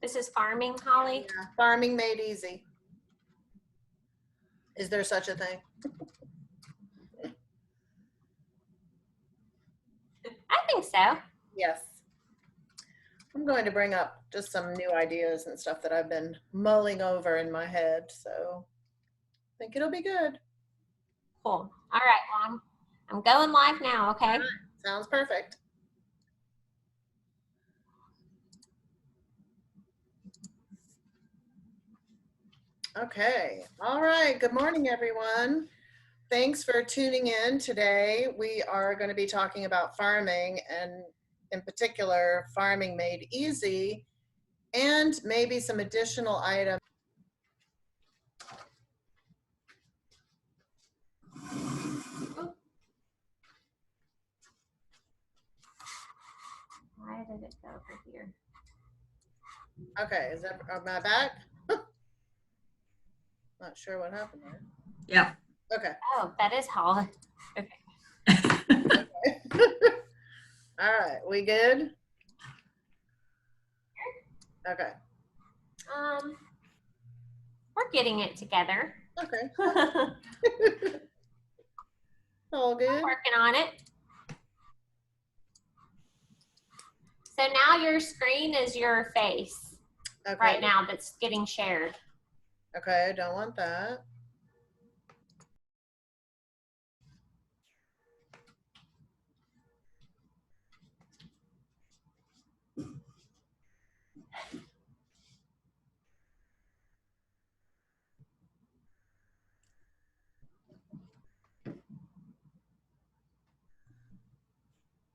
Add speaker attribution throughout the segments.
Speaker 1: This is farming, Holly?
Speaker 2: Yeah, farming made easy. Is there such a thing?
Speaker 1: I think so.
Speaker 2: Yes. I'm going to bring up just some new ideas and stuff that I've been mulling over in my head. So I think it'll be good.
Speaker 1: Cool. All right, well, I'm going live now, okay?
Speaker 2: All right. Sounds perfect. Okay. All right. Good morning, everyone. Thanks for tuning in today. We are going to be talking about farming, and in particular, farming made easy, and maybe some additional items.
Speaker 1: Why did it go over here?
Speaker 2: Okay, am I back? Not sure what happened there.
Speaker 3: Yeah.
Speaker 2: Okay.
Speaker 1: Oh, that is Holly. Okay.
Speaker 2: All right, we good? Okay.
Speaker 1: We're getting it together.
Speaker 2: Okay. All good.
Speaker 1: Working on it. So now your screen is your face right now that's getting shared.
Speaker 2: Okay, I don't want that.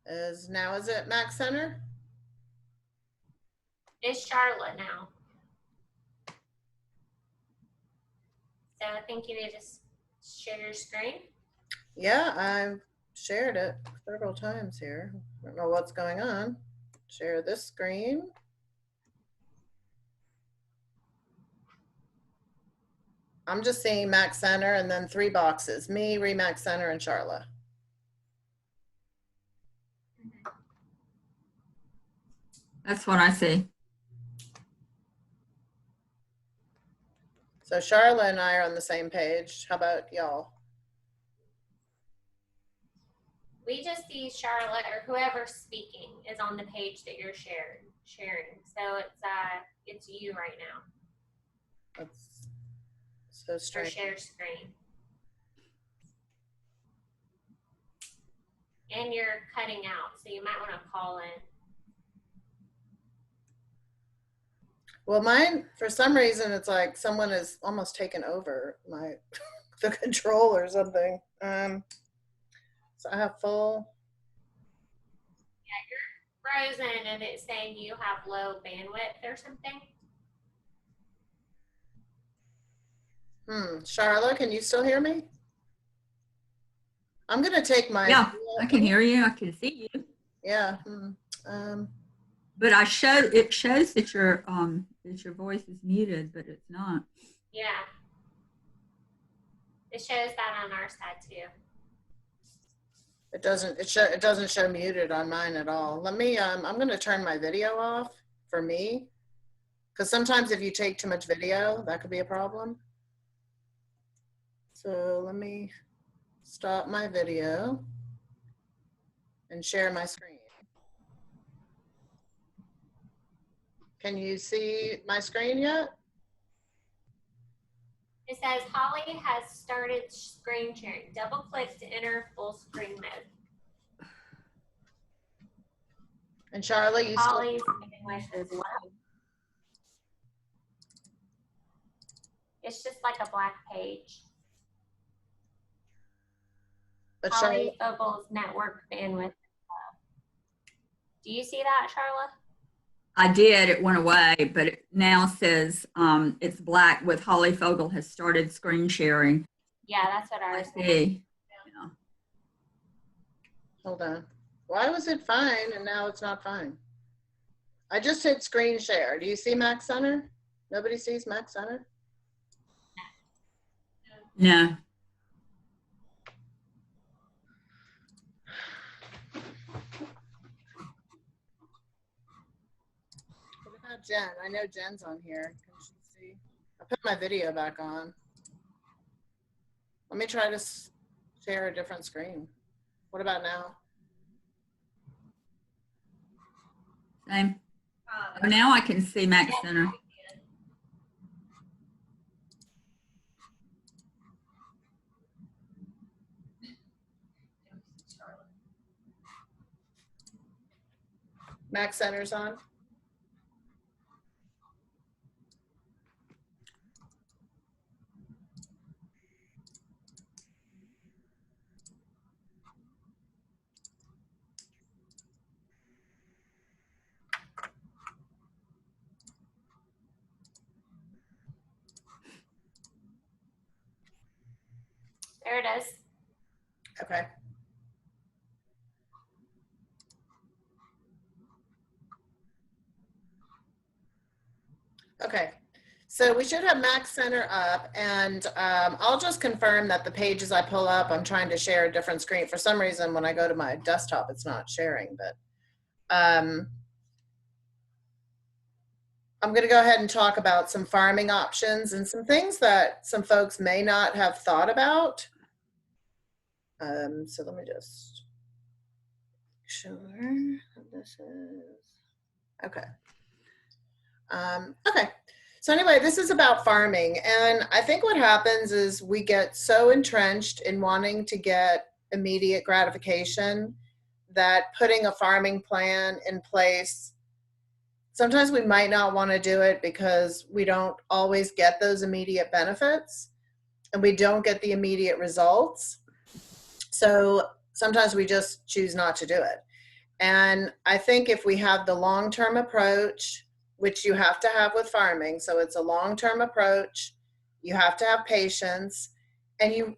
Speaker 2: Is it Mac Center?
Speaker 1: It's Charlotte now. So I think you need to share your screen.
Speaker 2: Yeah, I've shared it several times here. I don't know what's going on. Share this screen. I'm just seeing Mac Center and then 3 boxes, me, Remax Center, and Charlotte.
Speaker 3: That's what I see.
Speaker 2: So Charlotte and I are on the same page. How about y'all?
Speaker 1: We just see Charlotte or whoever's speaking is on the page that you're sharing. So it's you right now.
Speaker 2: That's so strange.
Speaker 1: Or share screen. And you're cutting out, so you might want to call in.
Speaker 2: Well, mine, for some reason, it's like someone has almost taken over my the control or something. So I have full.
Speaker 1: Yeah, you're frozen, and it's saying you have low bandwidth or something.
Speaker 2: Charlotte, can you still hear me? I'm gonna take my.
Speaker 3: Yeah, I can hear you. I can see you.
Speaker 2: Yeah.
Speaker 3: But it shows that your voice is muted, but it's not.
Speaker 1: Yeah. It shows that on our side too.
Speaker 2: It doesn't show muted on mine at all. Let me. I'm gonna turn my video off for me, because sometimes if you take too much video, that could be a problem. So let me stop my video and share my screen. Can you see my screen yet?
Speaker 1: It says Holly has started screen sharing. Double click to enter full screen mode.
Speaker 2: And Charlotte, you
Speaker 1: Holly's
Speaker 2: still.
Speaker 1: It's just like a black page.
Speaker 2: But
Speaker 1: Holly Fogel's network bandwidth. Do you see that, Charlotte?
Speaker 3: I did. It went away, but it now says it's black with Holly Fogel has started screen sharing.
Speaker 1: Yeah, that's what I was
Speaker 3: saying. Yeah.
Speaker 2: Hold on. Why was it fine and now it's not fine? I just hit screen share. Do you see Mac Center? Nobody sees Mac Center?
Speaker 3: No.
Speaker 2: What about Jen. I know Jen's on here. Can she see? I put my video back on. Let me try to share a different screen. What about now?
Speaker 3: Same. Oh, now I can see Mac Center.
Speaker 2: Mac Center's on.
Speaker 1: There it is.
Speaker 2: Okay. Okay. So we should have Mac Center up, and I'll just confirm that the pages I pull up, I'm trying to share a different screen. For some reason, when I go to my desktop, it's not sharing, but I'm going to go ahead and talk about some farming options and some things that some folks may not have thought about. So let me just sure this is okay. Okay. So anyway, this is about farming. And I think what happens is we get so entrenched in wanting to get immediate gratification that putting a farming plan in place, sometimes we might not want to do it because we don't always get those immediate benefits and we don't get the immediate results. So sometimes we just choose not to do it. And I think if we have the long-term approach, which you have to have with farming, so it's a long-term approach, you have to have patience, and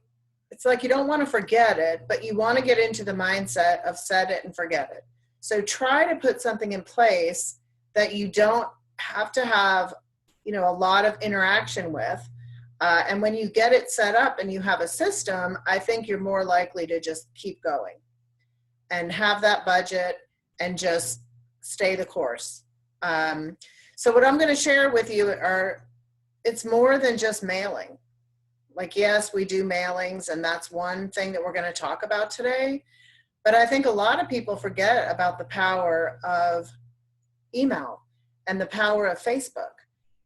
Speaker 2: it's like you don't want to forget it, but you want to get into the mindset of set it and forget it. So try to put something in place that you don't have to have, a lot of interaction with. And when you get it set up and you have a system, I think you're more likely to just keep going and have that budget and just stay the course. So what I'm going to share with you it's more than just mailing. Like, yes, we do mailings, and that's one thing that we're going to talk about today. But I think a lot of people forget about the power of email and the power of Facebook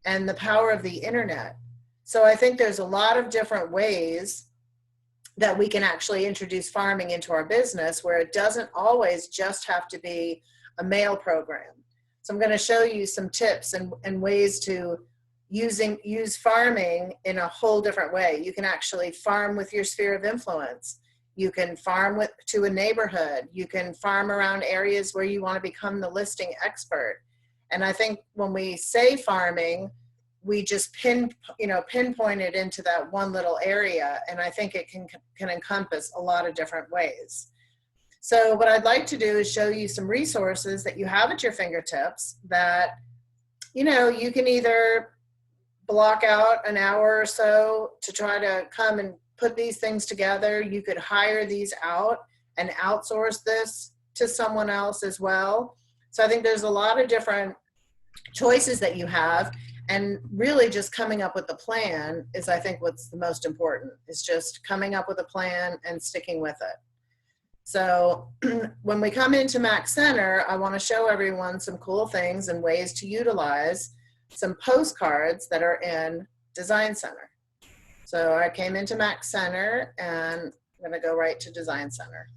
Speaker 2: and the power of the internet. So I think there's a lot of different ways that we can actually introduce farming into our business where it doesn't always just have to be a mail program. So I'm going to show you some tips and ways to use farming in a whole different way. You can actually farm with your sphere of influence. You can farm to a neighborhood. You can farm around areas where you want to become the listing expert. And I think when we say farming, we just pinpoint it into that one little area, and I think it can encompass a lot of different ways. So what I'd like to do is show you some resources that you have at your fingertips that you can either block out an hour or so to try to come and put these things together. You could hire these out and outsource this to someone else as well. So I think there's a lot of different choices that you have. And really just coming up with a plan is, I think, what's the most important, is just coming up with a plan and sticking with it. So when we come into Mac Center, I want to show everyone some cool things and ways to utilize some postcards that are in Design Center. So I came into Mac Center and I'm going to go right to Design Center.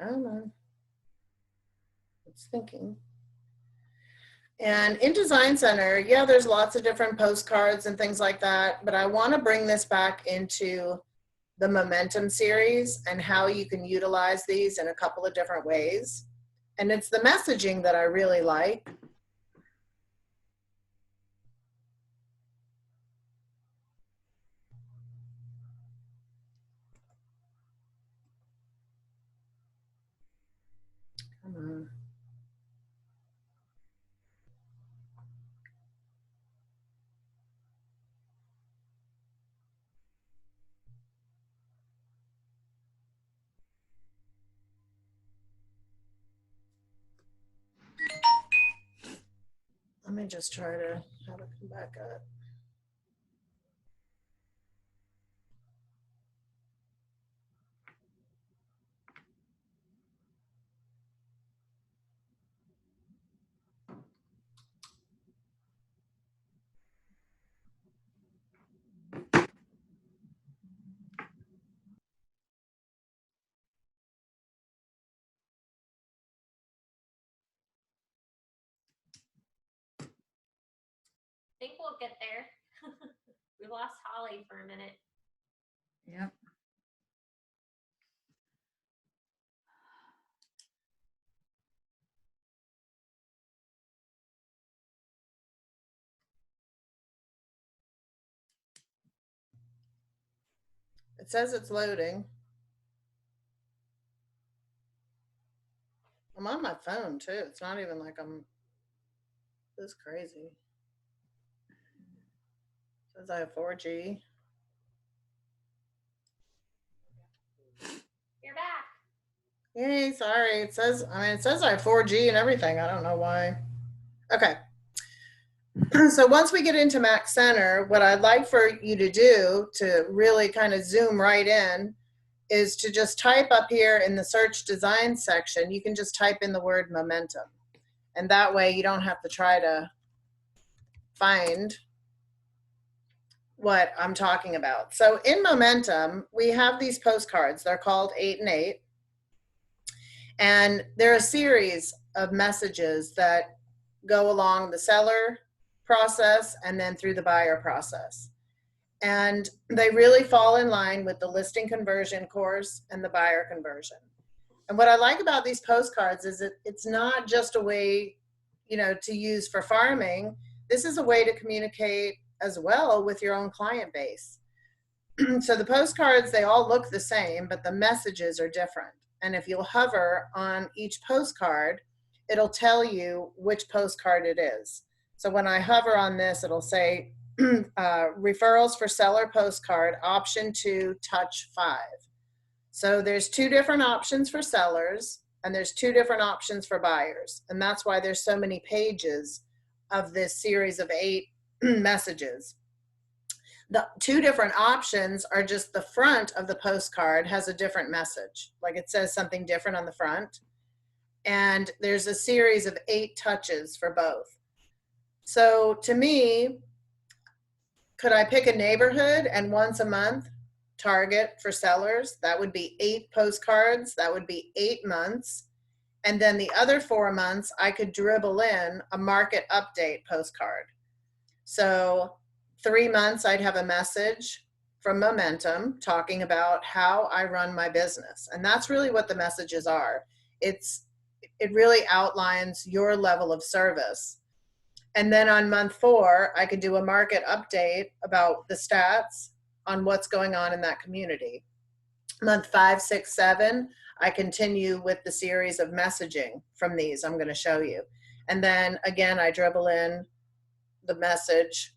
Speaker 2: Come on. It's thinking. And in Design Center, yeah, there's lots of different postcards and things like that, but I want to bring this back into the Momentum series and how you can utilize these in a couple of different ways. And it's the messaging that I really like. Come on. Let me just try to have it come back up.
Speaker 1: I think we'll get there. We lost Holly for a minute.
Speaker 3: Yep.
Speaker 2: It says it's loading. I'm on my phone too. It's not even like I'm this crazy. It says I have 4G.
Speaker 1: You're back.
Speaker 2: Yay, sorry. It says I have 4G and everything. I don't know why. Okay. So once we get into Mac Center, what I'd like for you to do to really kind of zoom right in is to just type up here in the search design section, you can just type in the word momentum. And that way you don't have to try to find what I'm talking about. So in momentum, we have these postcards. They're called 8 and 8. And they're a series of messages that go along the seller process and then through the buyer process. And they really fall in line with the listing conversion course and the buyer conversion. And what I like about these postcards is it's not just a way, to use for farming. This is a way to communicate as well with your own client base. So the postcards, they all look the same, but the messages are different. And if you'll hover on each postcard, it'll tell you which postcard it is. So when I hover on this, it'll say referrals for seller postcard, option 2, touch 5. So there's 2 different options for sellers and there's 2 different options for buyers. And that's why there's so many pages of this series of 8 messages. The 2 different options are just the front of the postcard has a different message. Like it says something different on the front. And there's a series of 8 touches for both. So to me, could I pick a neighborhood and once a month target for sellers? That would be 8 postcards. That would be 8 months. And then the other 4 months, I could dribble in a market update postcard. So 3 months, I'd have a message from Momentum talking about how I run my business. And that's really what the messages are. It really outlines your level of service. And then on month 4, I could do a market update about the stats on what's going on in that community. Month 5, 6, 7, I continue with the series of messaging from these I'm going to show you. And then again, I dribble in the message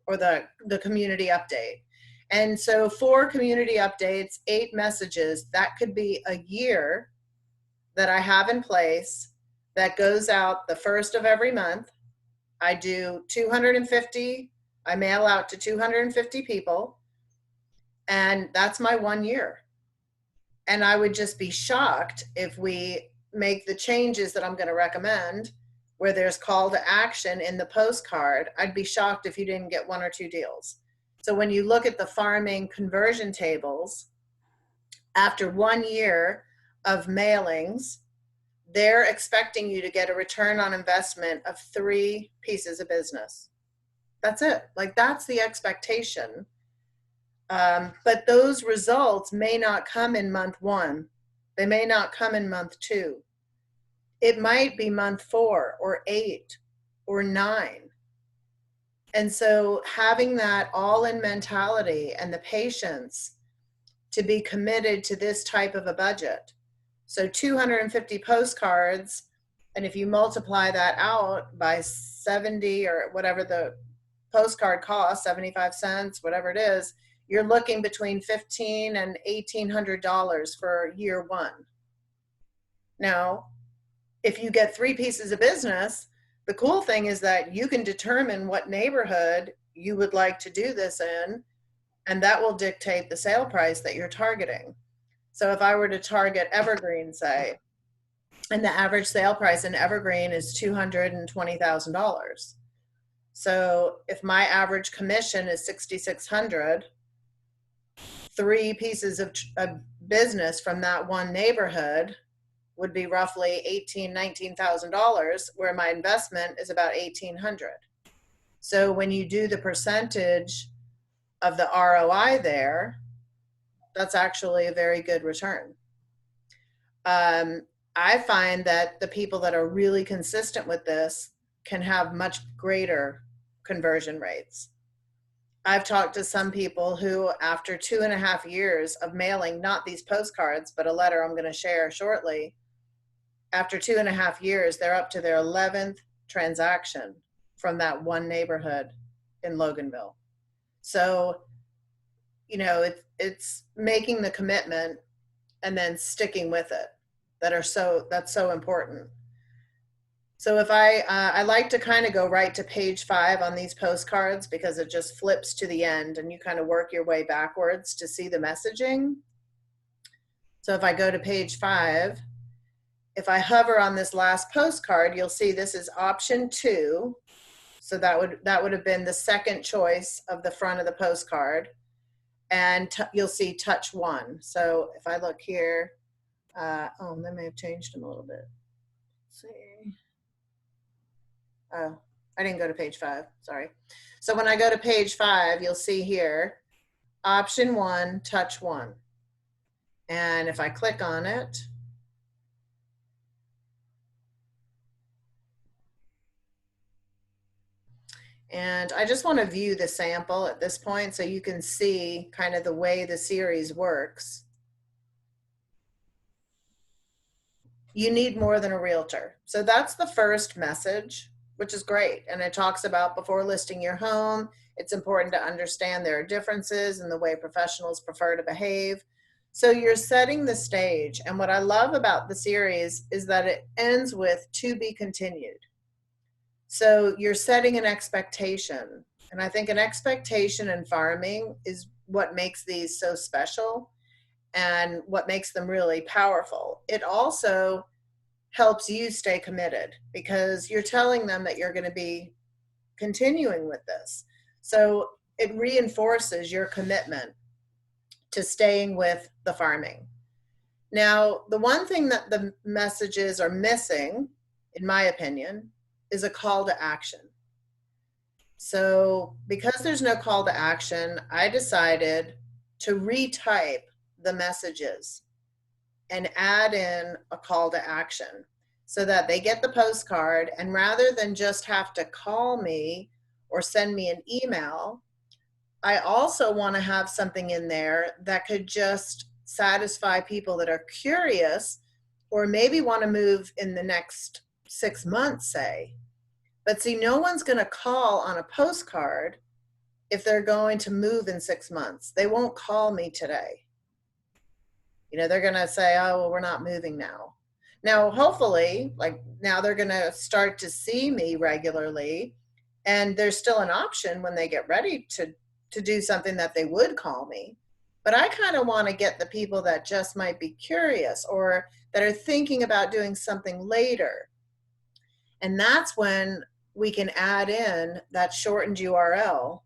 Speaker 2: or the community update. And so 4 community updates, 8 messages, that could be a year that I have in place that goes out the first of every month. I do 250, I mail out to 250 people, and that's my 1 year. And I would just be shocked if we make the changes that I'm going to recommend where there's call to action in the postcard. I'd be shocked if you didn't get 1 or 2 deals. So when you look at the farming conversion tables, after 1 year of mailings, they're expecting you to get a return on investment of 3 pieces of business. That's it. Like that's the expectation. But those results may not come in month 1. They may not come in month 2. It might be month 4 or 8 or 9. And so having that all in mentality and the patience to be committed to this type of a budget. So 250 postcards, and if you multiply that out by 70 or whatever the postcard costs, 75 cents, whatever it is, you're looking between $1,500 and $1,800 for year one. Now, if you get 3 pieces of business, the cool thing is that you can determine what neighborhood you would like to do this in, and that will dictate the sale price that you're targeting. So if I were to target Evergreen, say, and the average sale price in Evergreen is $220,000. So if my average commission is $6,600, 3 pieces of business from that one neighborhood would be roughly $18,000-$19,000, where my investment is about $1,800. So when you do the percentage of the ROI there, that's actually a very good return. I find that the people that are really consistent with this can have much greater conversion rates. I've talked to some people who, after 2.5 years of mailing, not these postcards, but a letter I'm going to share shortly, after 2.5 years, they're up to their 11th transaction from that one neighborhood in Loganville. So, you know, it's making the commitment and then sticking with it that's so important. So if I like to kind of go right to page 5 on these postcards, because it just flips to the end and you kind of work your way backwards to see the messaging. So if I go to page 5, if I hover on this last postcard, you'll see this is option 2. So that would have been the second choice of the front of the postcard. And you'll see touch 1. So if I look here, they may have changed them a little bit. Let's see. Oh, I didn't go to page 5. Sorry. So when I go to page 5, you'll see here, option 1, touch 1. And if I click on it, and I just want to view the sample at this point so you can see kind of the way the series works. You need more than a realtor. So that's the first message, which is great. And it talks about before listing your home, it's important to understand there are differences in the way professionals prefer to behave. So you're setting the stage. And what I love about the series is that it ends with to be continued. So you're setting an expectation. And I think an expectation in farming is what makes these so special and what makes them really powerful. It also helps you stay committed because you're telling them that you're going to be continuing with this. So it reinforces your commitment to staying with the farming. Now, the one thing that the messages are missing, in my opinion, is a call to action. So because there's no call to action, I decided to retype the messages and add in a call to action so that they get the postcard, and rather than just have to call me or send me an email, I also want to have something in there that could just satisfy people that are curious or maybe want to move in the next 6 months, say. But see, no one's going to call on a postcard if they're going to move in 6 months. They won't call me today. You know, they're going to say, oh, well, we're not moving now. Now, hopefully, like now they're going to start to see me regularly, and there's still an option when they get ready to do something that they would call me. But I kind of want to get the people that just might be curious or that are thinking about doing something later. And that's when we can add in that shortened URL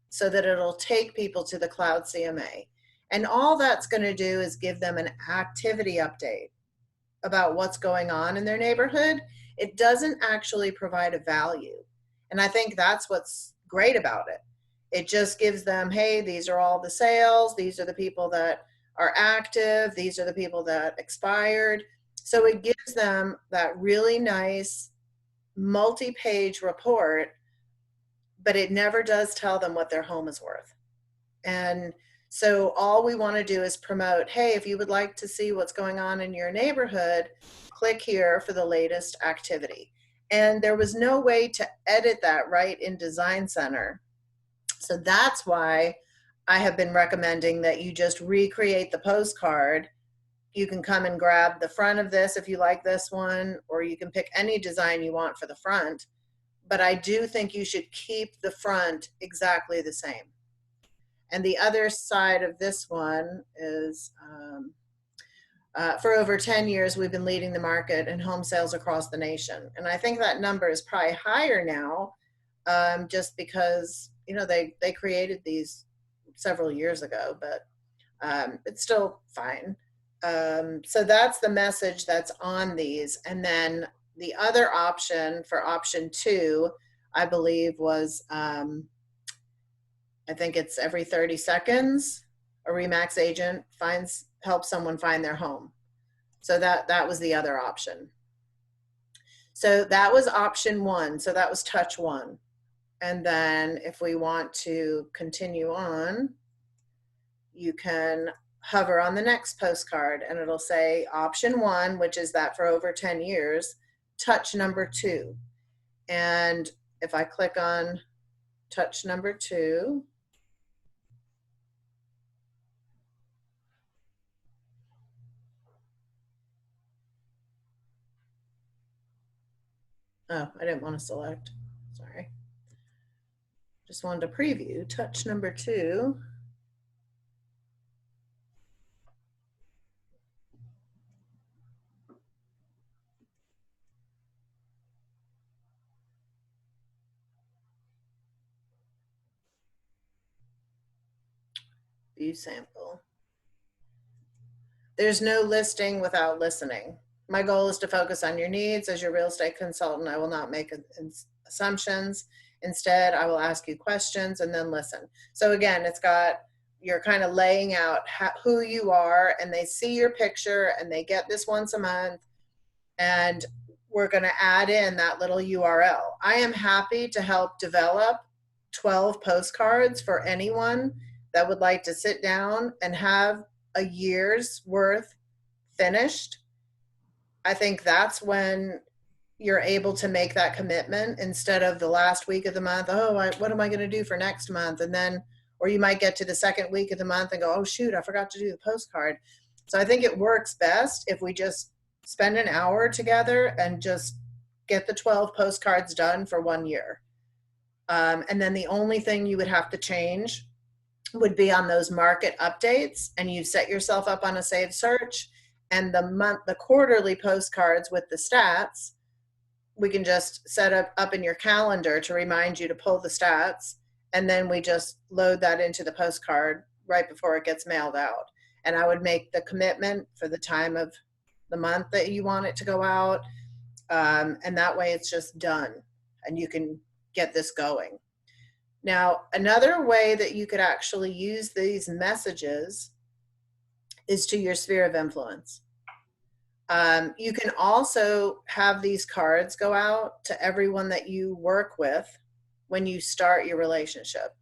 Speaker 2: so that it'll take people to the Cloud CMA. And all that's going to do is give them an activity update about what's going on in their neighborhood. It doesn't actually provide a value. And I think that's what's great about it. It just gives them, hey, these are all the sales. These are the people that are active. These are the people that expired. So it gives them that really nice multi-page report, but it never does tell them what their home is worth. And so all we want to do is promote, hey, if you would like to see what's going on in your neighborhood, click here for the latest activity. And there was no way to edit that right in Design Center. So that's why I have been recommending that you just recreate the postcard. You can come and grab the front of this if you like this one, or you can pick any design you want for the front. But I do think you should keep the front exactly the same. And the other side of this one is for over 10 years, we've been leading the market in home sales across the nation. And I think that number is probably higher now, just because, you know, they created these several years ago, but it's still fine. So that's the message that's on these. And then the other option for option 2, I believe, was I think it's every 30 seconds, a Remax agent helps someone find their home. So that was the other option. So that was option 1. So that was touch 1. And then if we want to continue on, you can hover on the next postcard and it'll say option 1, which is that for over 10 years, touch number 2. And if I click on touch number 2, oh, I didn't want to select, sorry. Just wanted to preview touch number 2. View sample. There's no listing without listening. My goal is to focus on your needs. As your real estate consultant, I will not make assumptions. Instead, I will ask you questions and then listen. So again, it's got, you're kind of laying out who you are, and they see your picture and they get this once a month. And we're going to add in that little URL. I am happy to help develop 12 postcards for anyone that would like to sit down and have a year's worth finished. I think that's when you're able to make that commitment instead of the last week of the month. Oh, what am I going to do for next month? And then, or you might get to the second week of the month and go, oh shoot, I forgot to do the postcard. So I think it works best if we just spend an hour together and just get the 12 postcards done for 1 year. And then the only thing you would have to change would be on those market updates, and you set yourself up on a saved search, and the quarterly postcards with the stats, we can just set up in your calendar to remind you to pull the stats, and then we just load that into the postcard right before it gets mailed out. And I would make the commitment for the time of the month that you want it to go out, and that way it's just done and you can get this going. Now, another way that you could actually use these messages is to your sphere of influence. You can also have these cards go out to everyone that you work with when you start your relationship.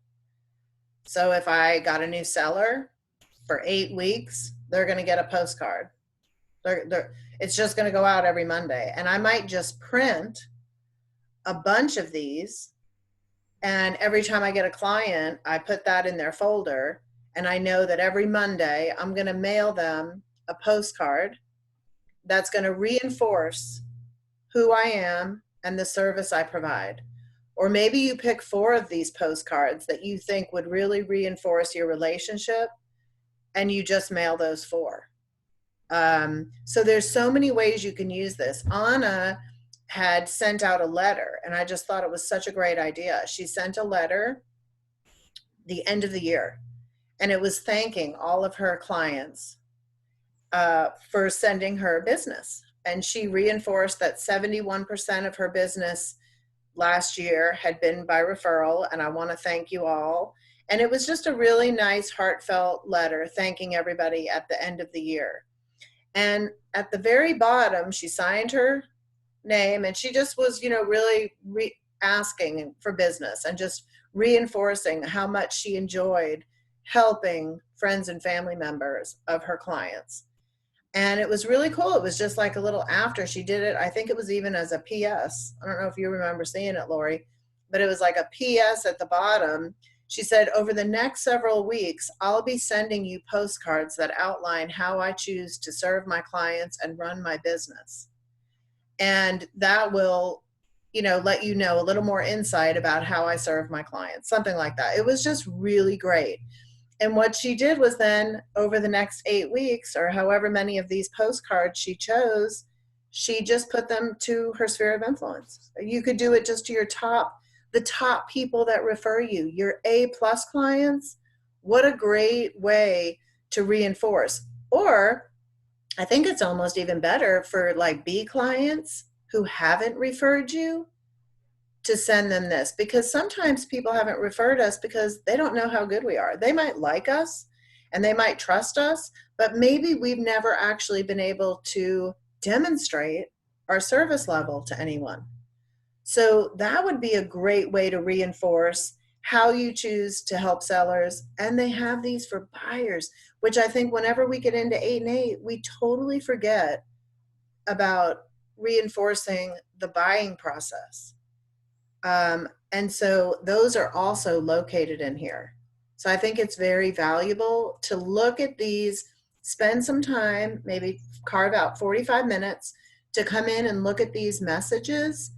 Speaker 2: So if I got a new seller for 8 weeks, they're going to get a postcard. It's just going to go out every Monday. And I might just print a bunch of these, and every time I get a client, I put that in their folder, and I know that every Monday I'm going to mail them a postcard that's going to reinforce who I am and the service I provide. Or maybe you pick 4 of these postcards that you think would really reinforce your relationship, and you just mail those 4. So there's so many ways you can use this. Anna had sent out a letter, and I just thought it was such a great idea. She sent a letter the end of the year, and it was thanking all of her clients for sending her business. And she reinforced that 71% of her business last year had been by referral, and I want to thank you all. And it was just a really nice, heartfelt letter thanking everybody at the end of the year. And at the very bottom, she signed her name, and she just was, really asking for business and just reinforcing how much she enjoyed helping friends and family members of her clients. And it was really cool. It was just like a little after she did it. I think it was even as a PS. I don't know if you remember seeing it, Lori, but it was like a PS at the bottom. She said, over the next several weeks, I'll be sending you postcards that outline how I choose to serve my clients and run my business. And that will, let you know a little more insight about how I serve my clients, something like that. It was just really great. And what she did was then, over the next 8 weeks, or however many of these postcards she chose, she just put them to her sphere of influence. You could do it just to the top people that refer you, your A+ clients. What a great way to reinforce. Or I think it's almost even better for like B clients who haven't referred you, to send them this, because sometimes people haven't referred us because they don't know how good we are. They might like us and they might trust us, but maybe we've never actually been able to demonstrate our service level to anyone. So that would be a great way to reinforce how you choose to help sellers. And they have these for buyers, which I think whenever we get into 8 and 8, we totally forget about reinforcing the buying process. And so those are also located in here. So I think it's very valuable to look at these, spend some time, maybe carve out 45 minutes to come in and look at these messages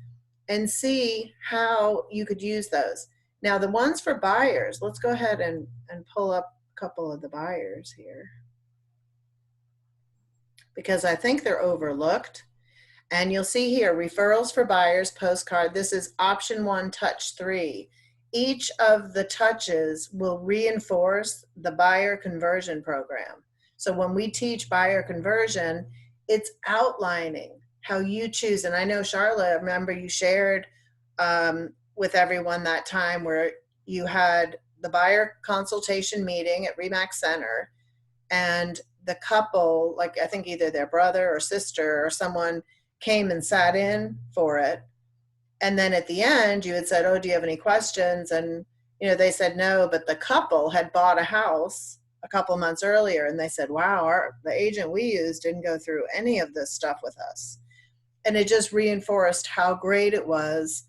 Speaker 2: and see how you could use those. Now, the ones for buyers, let's go ahead and pull up a couple of the buyers here, because I think they're overlooked. And you'll see here, referrals for buyers postcard. This is option 1, touch 3. Each of the touches will reinforce the buyer conversion program. So when we teach buyer conversion, it's outlining how you choose. And I know, Charlotte, I remember you shared with everyone that time where you had the buyer consultation meeting at Remax Center, and the couple, like I think either their brother or sister or someone, came and sat in for it. And then at the end, you had said, oh, do you have any questions? And, they said no, but the couple had bought a house a couple months earlier. And they said, wow, the agent we used didn't go through any of this stuff with us. And it just reinforced how great it was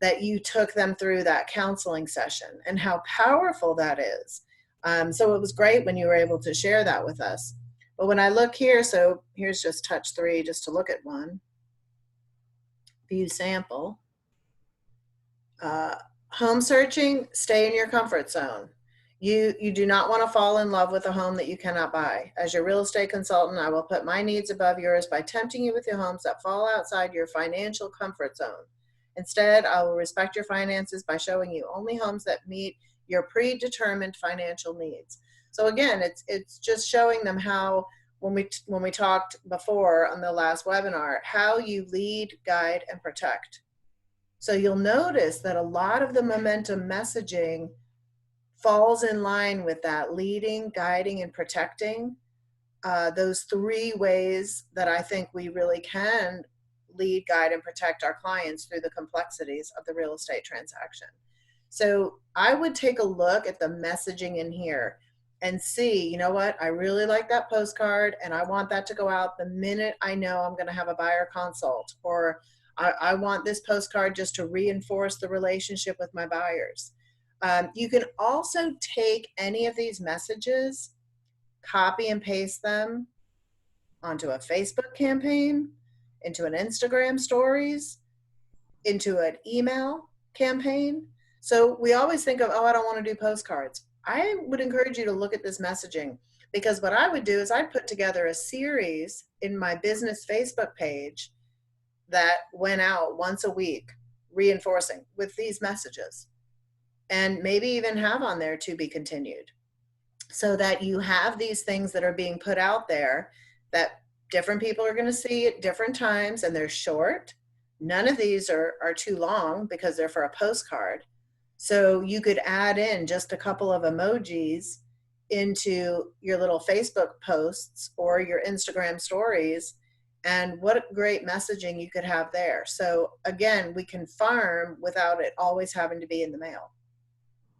Speaker 2: that you took them through that counseling session and how powerful that is. So it was great when you were able to share that with us. But when I look here, so here's just touch 3, just to look at one. View sample. Home searching, stay in your comfort zone. You do not want to fall in love with a home that you cannot buy. As your real estate consultant, I will put my needs above yours by tempting you with the homes that fall outside your financial comfort zone. Instead, I will respect your finances by showing you only homes that meet your predetermined financial needs. So again, it's just showing them how, when we talked before on the last webinar, how you lead, guide, and protect. So you'll notice that a lot of the momentum messaging falls in line with that leading, guiding, and protecting. Those 3 ways that I think we really can lead, guide, and protect our clients through the complexities of the real estate transaction. So I would take a look at the messaging in here and see, you know what, I really like that postcard and I want that to go out the minute I know I'm going to have a buyer consult, or I want this postcard just to reinforce the relationship with my buyers. You can also take any of these messages, copy and paste them onto a Facebook campaign, into an Instagram stories, into an email campaign. So we always think of, oh, I don't want to do postcards. I would encourage you to look at this messaging, because what I would do is I'd put together a series in my business Facebook page that went out once a week, reinforcing with these messages, and maybe even have on there to be continued, so that you have these things that are being put out there that different people are going to see at different times, and they're short. None of these are too long because they're for a postcard. So you could add in just a couple of emojis into your little Facebook posts or your Instagram stories, and what great messaging you could have there. So again, we can farm without it always having to be in the mail.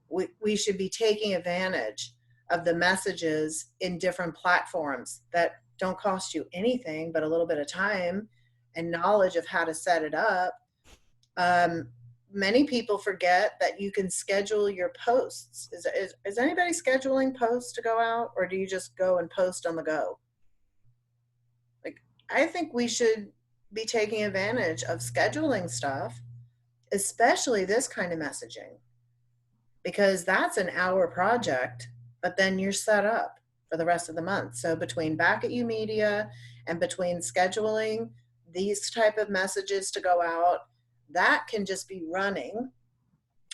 Speaker 2: We should be taking advantage of the messages in different platforms that don't cost you anything but a little bit of time and knowledge of how to set it up. um, Many people forget that you can schedule your posts. Is anybody scheduling posts to go out, or do you just go and post on the go? Like, I think we should be taking advantage of scheduling stuff, especially this kind of messaging, because that's an hour project, but then you're set up for the rest of the month. So between Back at You Media and between scheduling these type of messages to go out, that can just be running.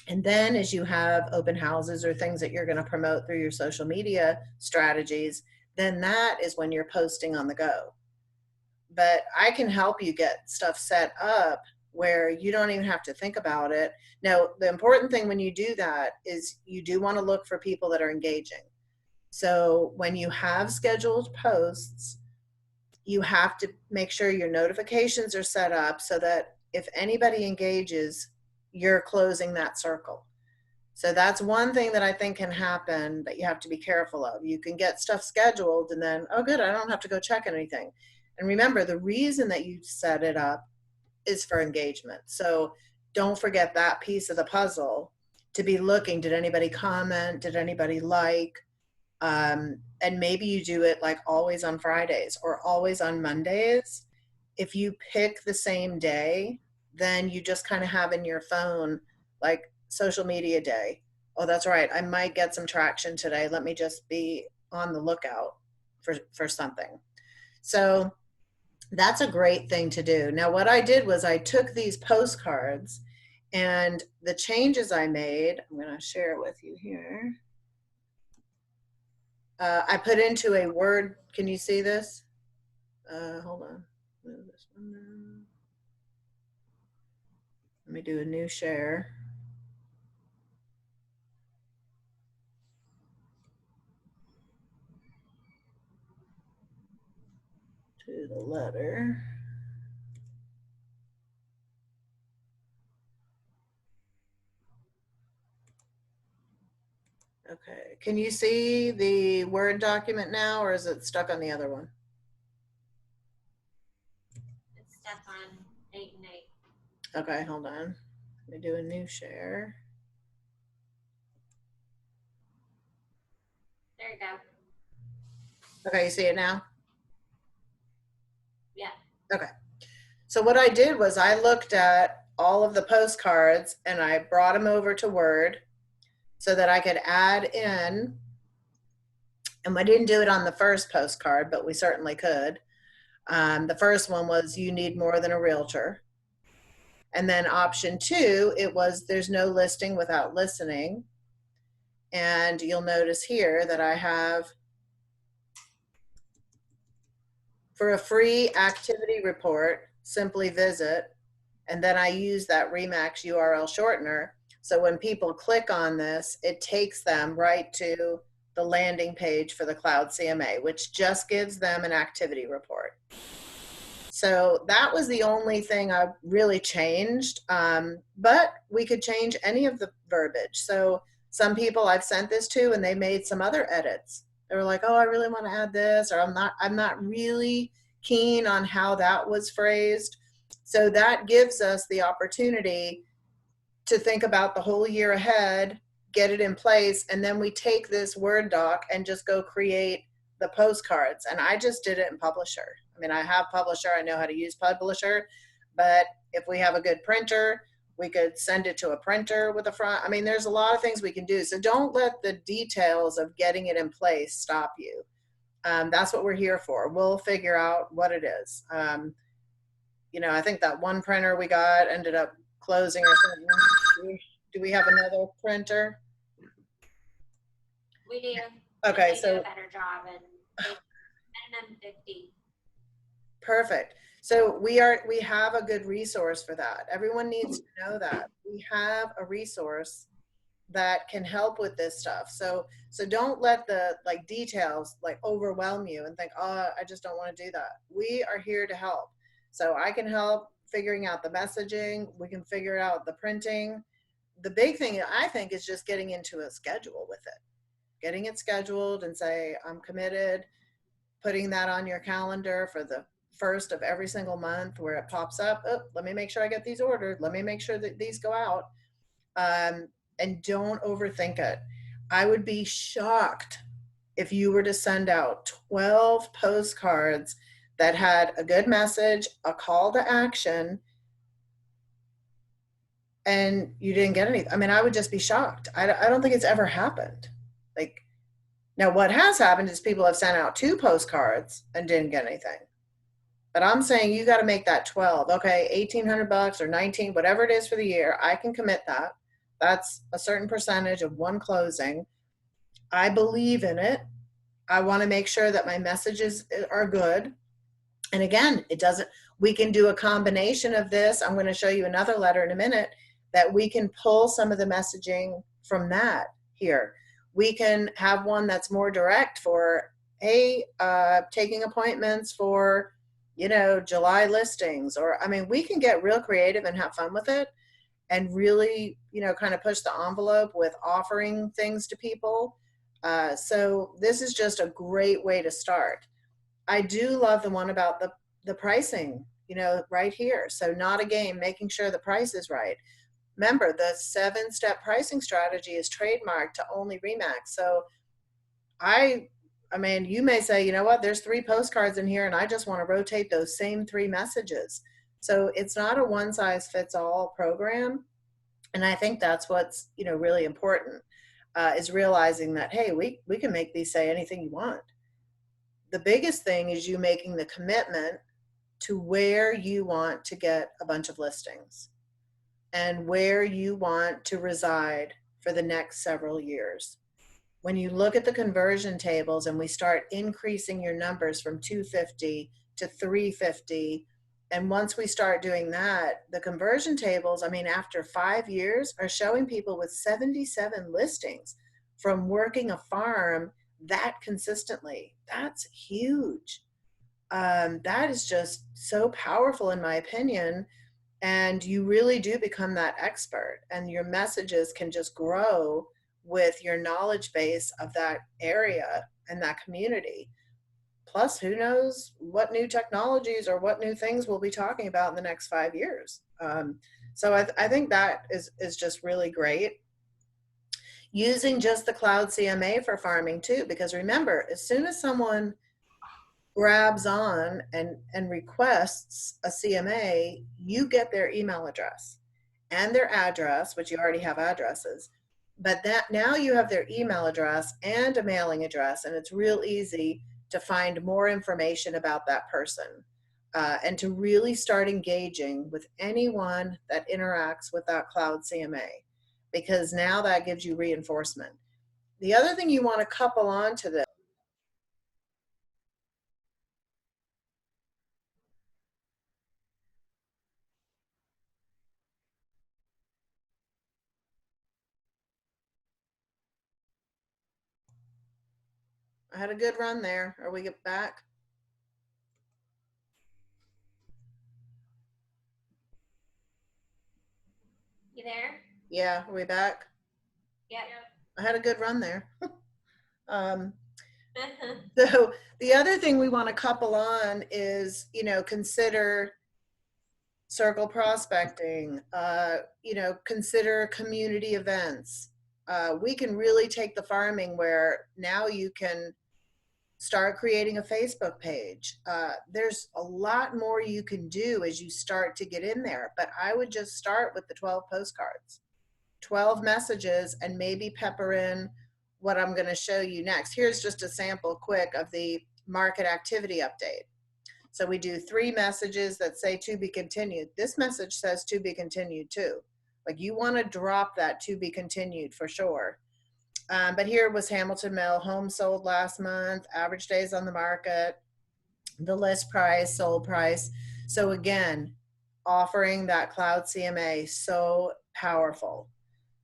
Speaker 2: And then as you have open houses or things that you're going to promote through your social media strategies, then that is when you're posting on the go. But I can help you get stuff set up where you don't even have to think about it. Now, the important thing when you do that is you do want to look for people that are engaging. So when you have scheduled posts, you have to make sure your notifications are set up so that if anybody engages, you're closing that circle. So that's one thing that I think can happen that you have to be careful of. You can get stuff scheduled and then, oh, good, I don't have to go check anything. And remember, the reason that you set it up is for engagement. So don't forget that piece of the puzzle, to be looking. Did anybody comment? Did anybody like? And maybe you do it like always on Fridays or always on Mondays. If you pick the same day, then you just kind of have in your phone like social media day. Oh, that's right. I might get some traction today. Let me just be on the lookout for something. So that's a great thing to do. Now, what I did was I took these postcards and the changes I made, I'm going to share it with you here. I put into a Word. Can you see this? Hold on. Move this one down. Let me do a new share. To the letter. Okay. Can you see the Word document now, or is it stuck on the other one?
Speaker 1: It's stuck on 8 and 8.
Speaker 2: Okay, hold on. Let me do a new share.
Speaker 1: There you go.
Speaker 2: Okay, you see it now?
Speaker 1: Yeah.
Speaker 2: Okay. So what I did was I looked at all of the postcards and I brought them over to Word so that I could add in, and we didn't do it on the first postcard, but we certainly could. The first one was you need more than a realtor. And then option 2, it was there's no listing without listening. And you'll notice here that I have, for a free activity report, simply visit, and then I use that Remax URL shortener. So when people click on this, it takes them right to the landing page for the Cloud CMA, which just gives them an activity report. So that was the only thing I really changed, but we could change any of the verbiage. So some people I've sent this to and they made some other edits. They were like, oh, I really want to add this, or I'm not really keen on how that was phrased. So that gives us the opportunity to think about the whole year ahead, get it in place, and then we take this Word doc and just go create the postcards. And I just did it in Publisher. I mean, I have Publisher, I know how to use Publisher, but if we have a good printer, we could send it to a printer with a front. I mean, there's a lot of things we can do. So don't let the details of getting it in place stop you. That's what we're here for. We'll figure out what it is. You know, I think that one printer we got ended up closing or something. Do we have another printer?
Speaker 1: We do.
Speaker 2: Okay,
Speaker 1: they
Speaker 2: so
Speaker 1: do a better job, and they minimum 50.
Speaker 2: Perfect. So we have a good resource for that. Everyone needs to know that we have a resource that can help with this stuff. So don't let the like details like overwhelm you and think, oh, I just don't want to do that. We are here to help. So I can help figuring out the messaging. We can figure out the printing. The big thing I think is just getting into a schedule with it, getting it scheduled and say, I'm committed, putting that on your calendar for the first of every single month where it pops up. Oh, let me make sure I get these ordered. Let me make sure that these go out. Um, and don't overthink it. I would be shocked if you were to send out 12 postcards that had a good message, a call to action, and you didn't get anything. I mean, I would just be shocked. I don't think it's ever happened. Like, now what has happened is people have sent out 2 postcards and didn't get anything. But I'm saying you got to make that 12. Okay, $1,800 or 19, whatever it is for the year, I can commit that. That's a certain percentage of one closing. I believe in it. I want to make sure that my messages are good. And again, it doesn't, we can do a combination of this. I'm going to show you another letter in a minute that we can pull some of the messaging from that here. We can have one that's more direct for, hey, taking appointments for, July listings. Or, I mean, we can get real creative and have fun with it and really, kind of push the envelope with offering things to people. So this is just a great way to start. I do love the one about the pricing, right here. So not a game, making sure the price is right. Remember, the 7-step pricing strategy is trademarked to only Remax. So I mean, you may say, you know what, there's 3 postcards in here and I just want to rotate those same 3 messages. So it's not a one size fits all program. And I think that's what's, really important, is realizing that, hey, we can make these say anything you want. The biggest thing is you making the commitment to where you want to get a bunch of listings and where you want to reside for the next several years. When you look at the conversion tables and we start increasing your numbers from 250 to 350, and once we start doing that, the conversion tables, I mean, after 5 years are showing people with 77 listings from working a farm that consistently. That's huge. That is just so powerful in my opinion. And you really do become that expert and your messages can just grow with your knowledge base of that area and that community. Plus, who knows what new technologies or what new things we'll be talking about in the next 5 years. So I think that is just really great. Using just the cloud CMA for farming too, because remember, as soon as someone grabs on and requests a CMA, you get their email address and their address, which you already have addresses, but that now you have their email address and a mailing address, and it's real easy to find more information about that person, and to really start engaging with anyone that interacts with that cloud CMA, because now that gives you reinforcement. The other thing you want to couple on to this, I had a good run there. Are we get back?
Speaker 1: You there?
Speaker 2: Yeah, are we back?
Speaker 1: Yep.
Speaker 2: I had a good run there. um, so the other thing we want to couple on is, consider circle prospecting, consider community events. We can really take the farming where now you can start creating a Facebook page. There's a lot more you can do as you start to get in there, but I would just start with the 12 postcards, 12 messages, and maybe pepper in what I'm going to show you next. Here's just a sample quick of the market activity update. So we do 3 messages that say to be continued. This message says to be continued too. Like, you want to drop that to be continued for sure. But here was Hamilton Mill, home sold last month, average days on the market, the list price, sold price. So again, offering that cloud CMA, so powerful.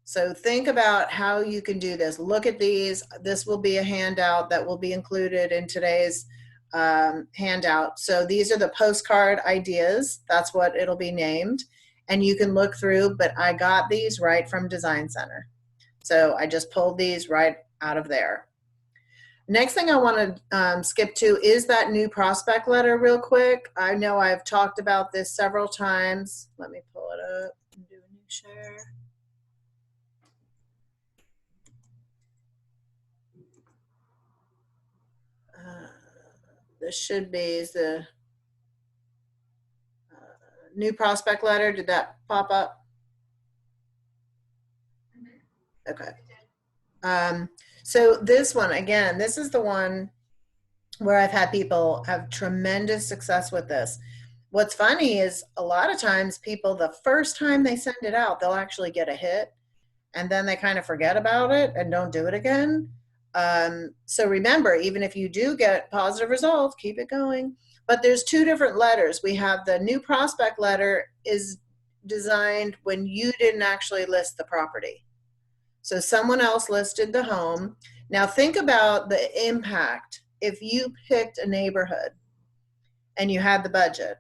Speaker 2: So think about how you can do this. Look at these. This will be a handout that will be included in today's handout. So these are the postcard ideas. That's what it'll be named. And you can look through, but I got these right from Design Center. So I just pulled these right out of there. Next thing I want to skip to is that new prospect letter real quick. I know I've talked about this several times. Let me pull it up and do a new share. This should be the new prospect letter. Did that pop up? Okay. So this one, again, this is the one where I've had people have tremendous success with this. What's funny is a lot of times people, the first time they send it out, they'll actually get a hit and then they kind of forget about it and don't do it again. So remember, even if you do get positive results, keep it going. But there's two different letters. We have the new prospect letter is designed when you didn't actually list the property. So someone else listed the home. Now think about the impact if you picked a neighborhood and you had the budget.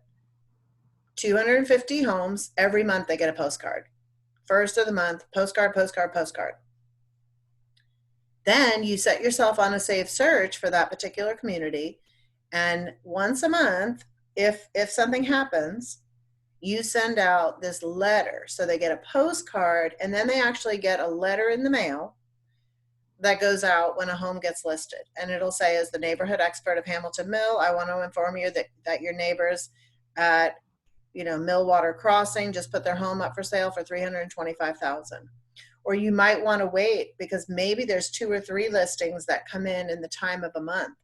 Speaker 2: 250 homes, every month they get a postcard. First of the month, postcard, postcard, postcard. Then you set yourself on a safe search for that particular community. And once a month, if something happens, you send out this letter. So they get a postcard and then they actually get a letter in the mail that goes out when a home gets listed. And it'll say, as the neighborhood expert of Hamilton Mill, I want to inform you that your neighbors at Millwater Crossing just put their home up for sale for $325,000. Or you might want to wait because maybe there's 2 or 3 listings that come in the time of a month.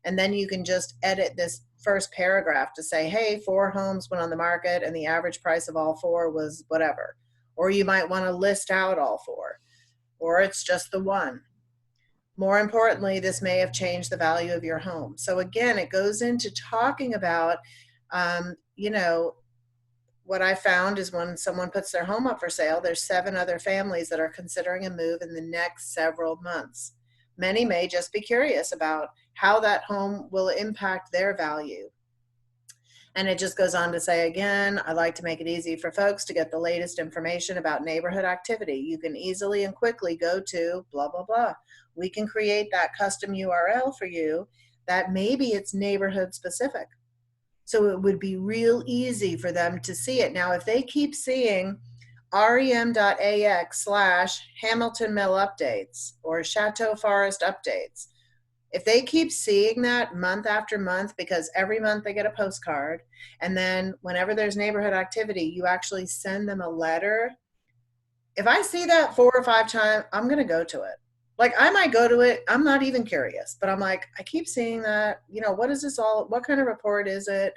Speaker 2: And then you can just edit this first paragraph to say, hey, 4 homes went on the market and the average price of all 4 was whatever. Or you might want to list out all 4, or it's just the one. More importantly, this may have changed the value of your home. So again, it goes into talking about, what I found is when someone puts their home up for sale, there's 7 other families that are considering a move in the next several months. Many may just be curious about how that home will impact their value. And it just goes on to say, again, I like to make it easy for folks to get the latest information about neighborhood activity. You can easily and quickly go to blah, blah, blah. We can create that custom URL for you that maybe it's neighborhood specific. So it would be real easy for them to see it. Now, if they keep seeing rem.ax/Hamilton Mill updates or Chateau Forest updates, if they keep seeing that month after month, because every month they get a postcard, and then whenever there's neighborhood activity, you actually send them a letter. If I see that 4 or 5 times, I'm going to go to it. Like I might go to it. I'm not even curious, but I'm like, I keep seeing that. What is this all? What kind of report is it?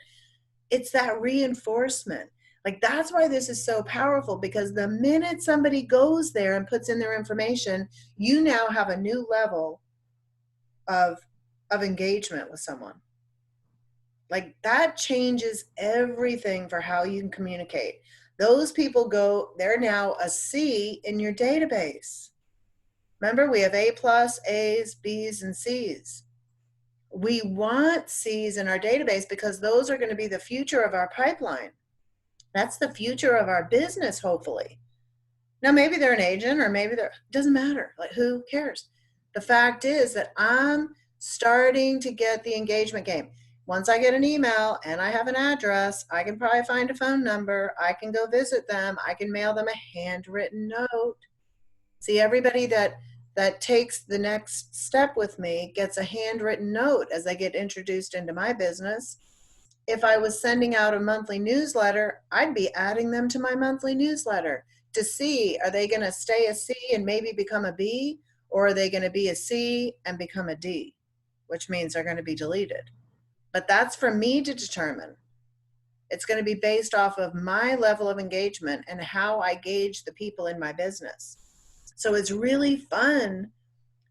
Speaker 2: It's that reinforcement. Like that's why this is so powerful, because the minute somebody goes there and puts in their information, you now have a new level of engagement with someone. Like that changes everything for how you can communicate. Those people they're now a C in your database. Remember, we have A+, A's, B's, and C's. We want C's in our database because those are going to be the future of our pipeline. That's the future of our business, hopefully. Now, maybe they're an agent or maybe doesn't matter. Like, who cares? The fact is that I'm starting to get the engagement game. Once I get an email and I have an address, I can probably find a phone number. I can go visit them. I can mail them a handwritten note. See, everybody that takes the next step with me gets a handwritten note as they get introduced into my business. If I was sending out a monthly newsletter, I'd be adding them to my monthly newsletter to see, are they going to stay a C and maybe become a B, or are they going to be a C and become a D, which means they're going to be deleted. But that's for me to determine. It's going to be based off of my level of engagement and how I gauge the people in my business. So it's really fun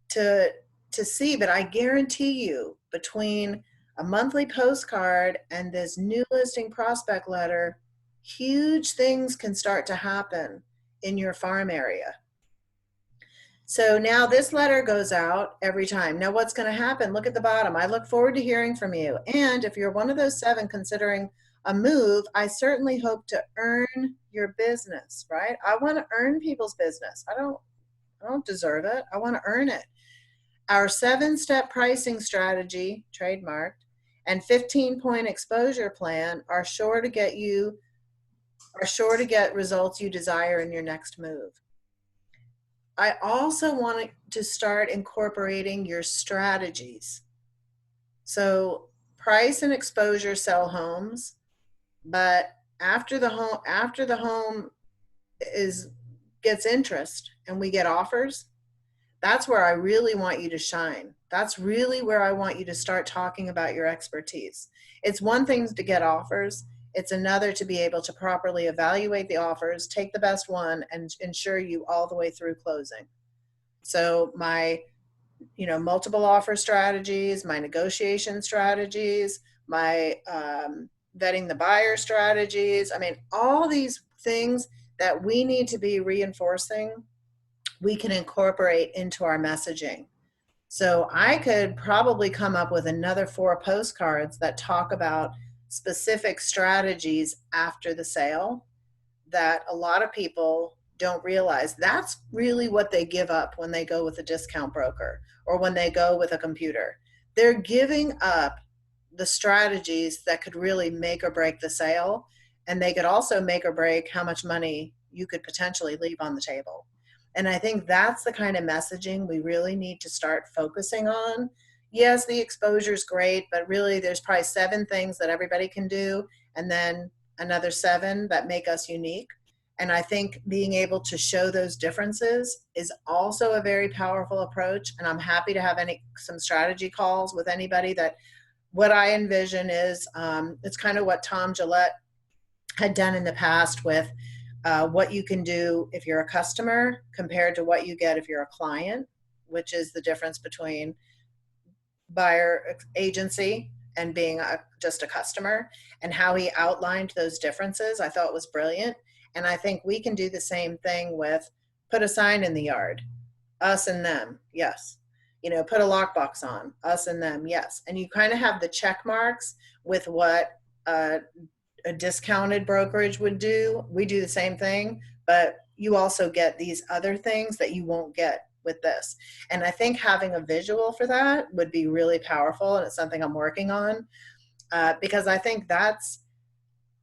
Speaker 2: to see, but I guarantee you, between a monthly postcard and this new listing prospect letter, huge things can start to happen in your farm area. So now this letter goes out every time. Now what's going to happen? Look at the bottom. I look forward to hearing from you. And if you're one of those 7 considering a move, I certainly hope to earn your business, right? I want to earn people's business. I don't deserve it. I want to earn it. Our 7-step pricing strategy, trademarked, and 15-point exposure plan are sure to get results you desire in your next move. I also want to start incorporating your strategies. So price and exposure sell homes, but after the home is gets interest and we get offers, that's where I really want you to shine. That's really where I want you to start talking about your expertise. It's one thing to get offers. It's another to be able to properly evaluate the offers, take the best one, and ensure you all the way through closing. So my, multiple offer strategies, my negotiation strategies, my vetting the buyer strategies. I mean, all these things that we need to be reinforcing, we can incorporate into our messaging. So I could probably come up with another 4 postcards that talk about specific strategies after the sale that a lot of people don't realize. That's really what they give up when they go with a discount broker or when they go with a computer. They're giving up the strategies that could really make or break the sale, and they could also make or break how much money you could potentially leave on the table. And I think that's the kind of messaging we really need to start focusing on. Yes, the exposure is great, but really there's probably 7 things that everybody can do, and then another 7 that make us unique. And I think being able to show those differences is also a very powerful approach. And I'm happy to have some strategy calls with anybody. That what I envision is it's kind of what Tom Gillette had done in the past with what you can do if you're a customer compared to what you get if you're a client, which is the difference between buyer agency and being just a customer, and how he outlined those differences I thought was brilliant. And I think we can do the same thing with put a sign in the yard, us and them, yes. Put a lockbox on, us and them, yes. And you kind of have the check marks with what a discounted brokerage would do. We do the same thing, but you also get these other things that you won't get with this. And I think having a visual for that would be really powerful. And it's something I'm working on because I think that's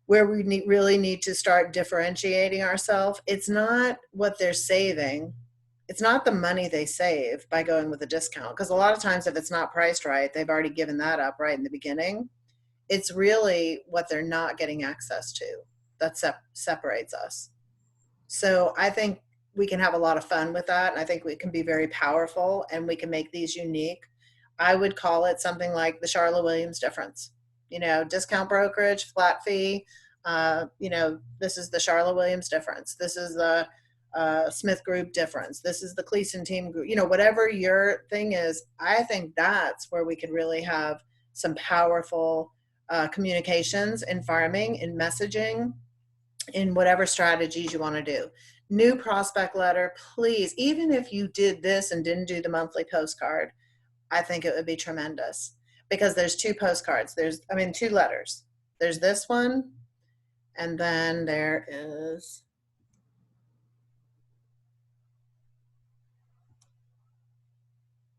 Speaker 2: where we really need to start differentiating ourselves. It's not what they're saving. It's not the money they save by going with a discount. Because a lot of times if it's not priced right, they've already given that up right in the beginning. It's really what they're not getting access to that separates us. So I think we can have a lot of fun with that. And I think we can be very powerful and we can make these unique. I would call it something like the Charlotte Williams difference. Discount brokerage, flat fee. This is the Charlotte Williams difference. This is the Smith Group difference. This is the Cleason Team Group. Whatever your thing is, I think that's where we could really have some powerful communications in farming, in messaging, in whatever strategies you want to do. New prospect letter, please, even if you did this and didn't do the monthly postcard, I think it would be tremendous because there's 2 postcards. 2 letters. There's this one, and then there is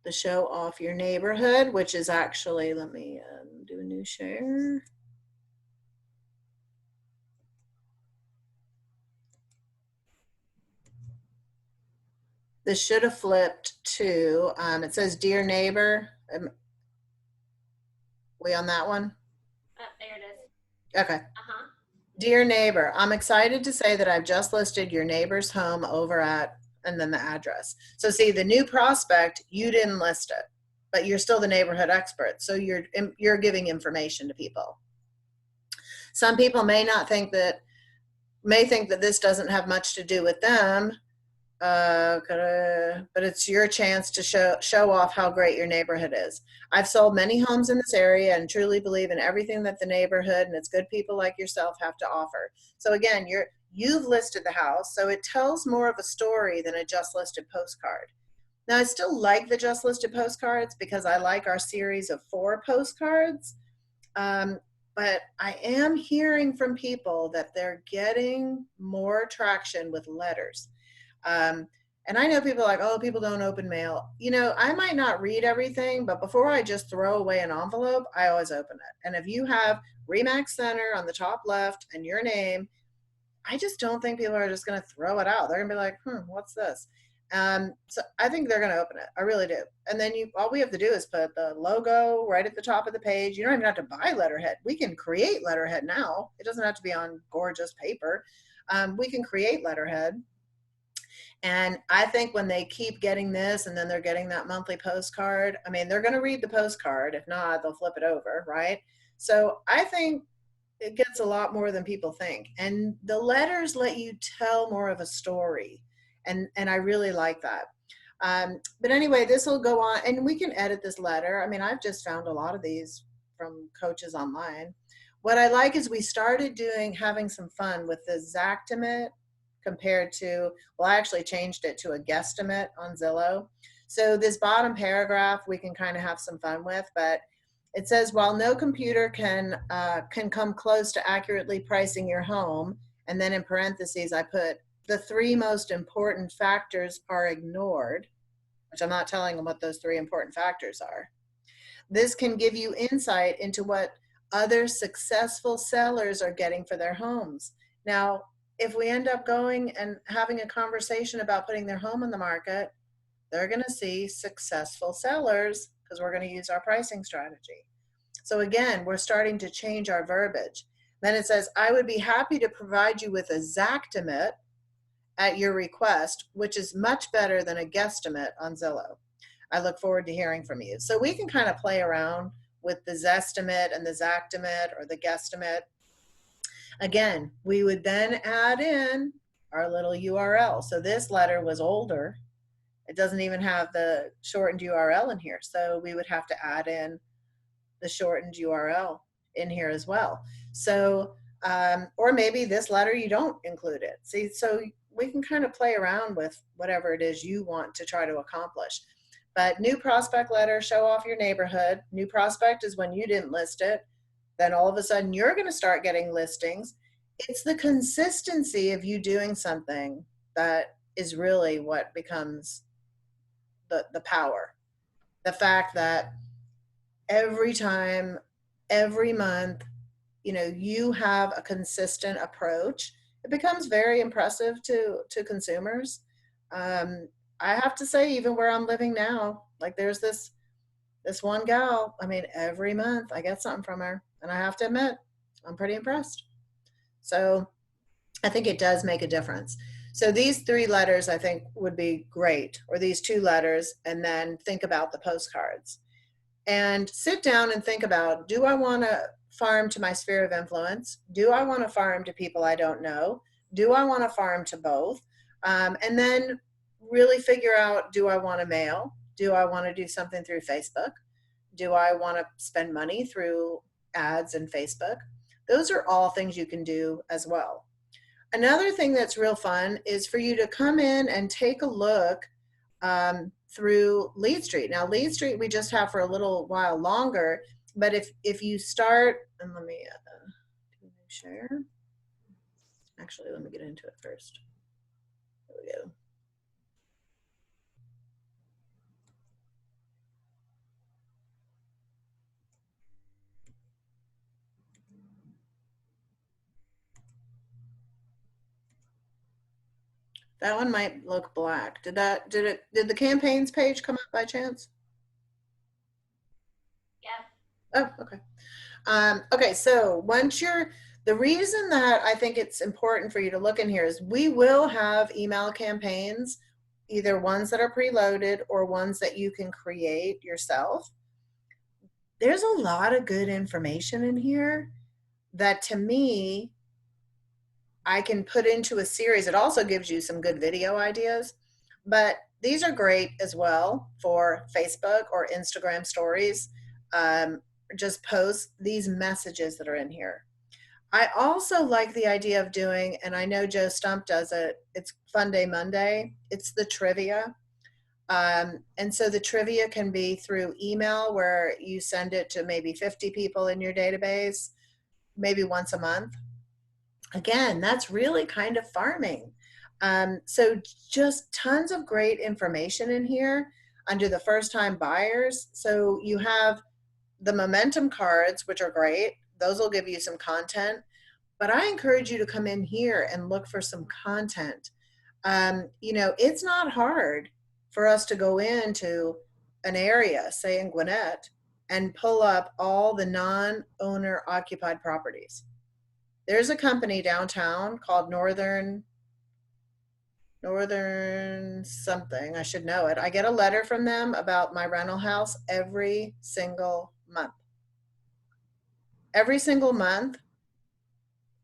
Speaker 2: the show off your neighborhood, which is actually, let me do a new share. This should have flipped to, it says, Dear Neighbor. We on that one?
Speaker 1: There it is.
Speaker 2: Okay. Dear Neighbor, I'm excited to say that I've just listed your neighbor's home over at, and then the address. So see, the new prospect, you didn't list it, but you're still the neighborhood expert. So you're giving information to people. Some people may think that this doesn't have much to do with them, but it's your chance to show off how great your neighborhood is. I've sold many homes in this area and truly believe in everything that the neighborhood and its good people like yourself have to offer. So again, you've listed the house, so it tells more of a story than a just listed postcard. Now, I still like the just listed postcards because I like our series of 4 postcards. Um, but I am hearing from people that they're getting more traction with letters. Um, and I know people are like, oh, people don't open mail. You know, I might not read everything, but before I just throw away an envelope, I always open it. And if you have Remax Center on the top left and your name, I just don't think people are just going to throw it out. They're going to be like, what's this? So I think they're going to open it. I really do. And then all we have to do is put the logo right at the top of the page. You don't even have to buy letterhead. We can create letterhead now. It doesn't have to be on gorgeous paper. We can create letterhead. And I think when they keep getting this and then they're getting that monthly postcard, I mean, they're going to read the postcard. If not, they'll flip it over, right? So I think it gets a lot more than people think. And the letters let you tell more of a story. And I really like that. But anyway, this will go on and we can edit this letter. I mean, I've just found a lot of these from coaches online. What I like is we started having some fun with the Zactimate compared to, well, I actually changed it to a guesstimate on Zillow. So this bottom paragraph we can kind of have some fun with, but it says, while no computer can come close to accurately pricing your home, and then in parentheses I put, the 3 most important factors are ignored, which I'm not telling them what those 3 important factors are. This can give you insight into what other successful sellers are getting for their homes. Now, if we end up going and having a conversation about putting their home on the market, they're going to see successful sellers because we're going to use our pricing strategy. So again, we're starting to change our verbiage. Then it says, I would be happy to provide you with a Zactimate at your request, which is much better than a guesstimate on Zillow. I look forward to hearing from you. So we can kind of play around with the Zestimate and the Zactimate or the guesstimate. Again, we would then add in our little URL. So this letter was older. It doesn't even have the shortened URL in here. So we would have to add in the shortened URL in here as well. So, or maybe this letter, you don't include it. See, so we can kind of play around with whatever it is you want to try to accomplish. But new prospect letter, show off your neighborhood. New prospect is when you didn't list it. Then all of a sudden you're going to start getting listings. It's the consistency of you doing something that is really what becomes the power. The fact that every time, every month, you know, you have a consistent approach, it becomes very impressive to consumers. I have to say, even where I'm living now, like there's this one gal, I mean, every month I get something from her, and I have to admit, I'm pretty impressed. So I think it does make a difference. So these 3 letters I think would be great, or these 2 letters, and then think about the postcards. And sit down and think about, do I want to farm to my sphere of influence? Do I want to farm to people I don't know? Do I want to farm to both? And then really figure out, do I want to mail? Do I want to do something through Facebook? Do I want to spend money through ads in Facebook? Those are all things you can do as well. Another thing that's real fun is for you to come in and take a look through Lead Street. Now, Lead Street we just have for a little while longer, but if you start, and let me share. Actually, let me get into it first. There we go. That one might look black. Did the campaigns page come up by chance?
Speaker 1: Yeah.
Speaker 2: Oh, okay. Okay, so the reason that I think it's important for you to look in here is we will have email campaigns, either ones that are preloaded or ones that you can create yourself. There's a lot of good information in here that to me, I can put into a series. It also gives you some good video ideas, but these are great as well for Facebook or Instagram stories. Just post these messages that are in here. I also like the idea of doing, and I know Joe Stump does it, it's Fun Day Monday. It's the trivia. And so the trivia can be through email where you send it to maybe 50 people in your database, maybe once a month. Again, that's really kind of farming. So just tons of great information in here under the first time buyers. So you have the momentum cards, which are great. Those will give you some content. But I encourage you to come in here and look for some content. It's not hard for us to go into an area, say in Gwinnett, and pull up all the non-owner occupied properties. There's a company downtown called Northern something. I should know it. I get a letter from them about my rental house every single month. Every single month,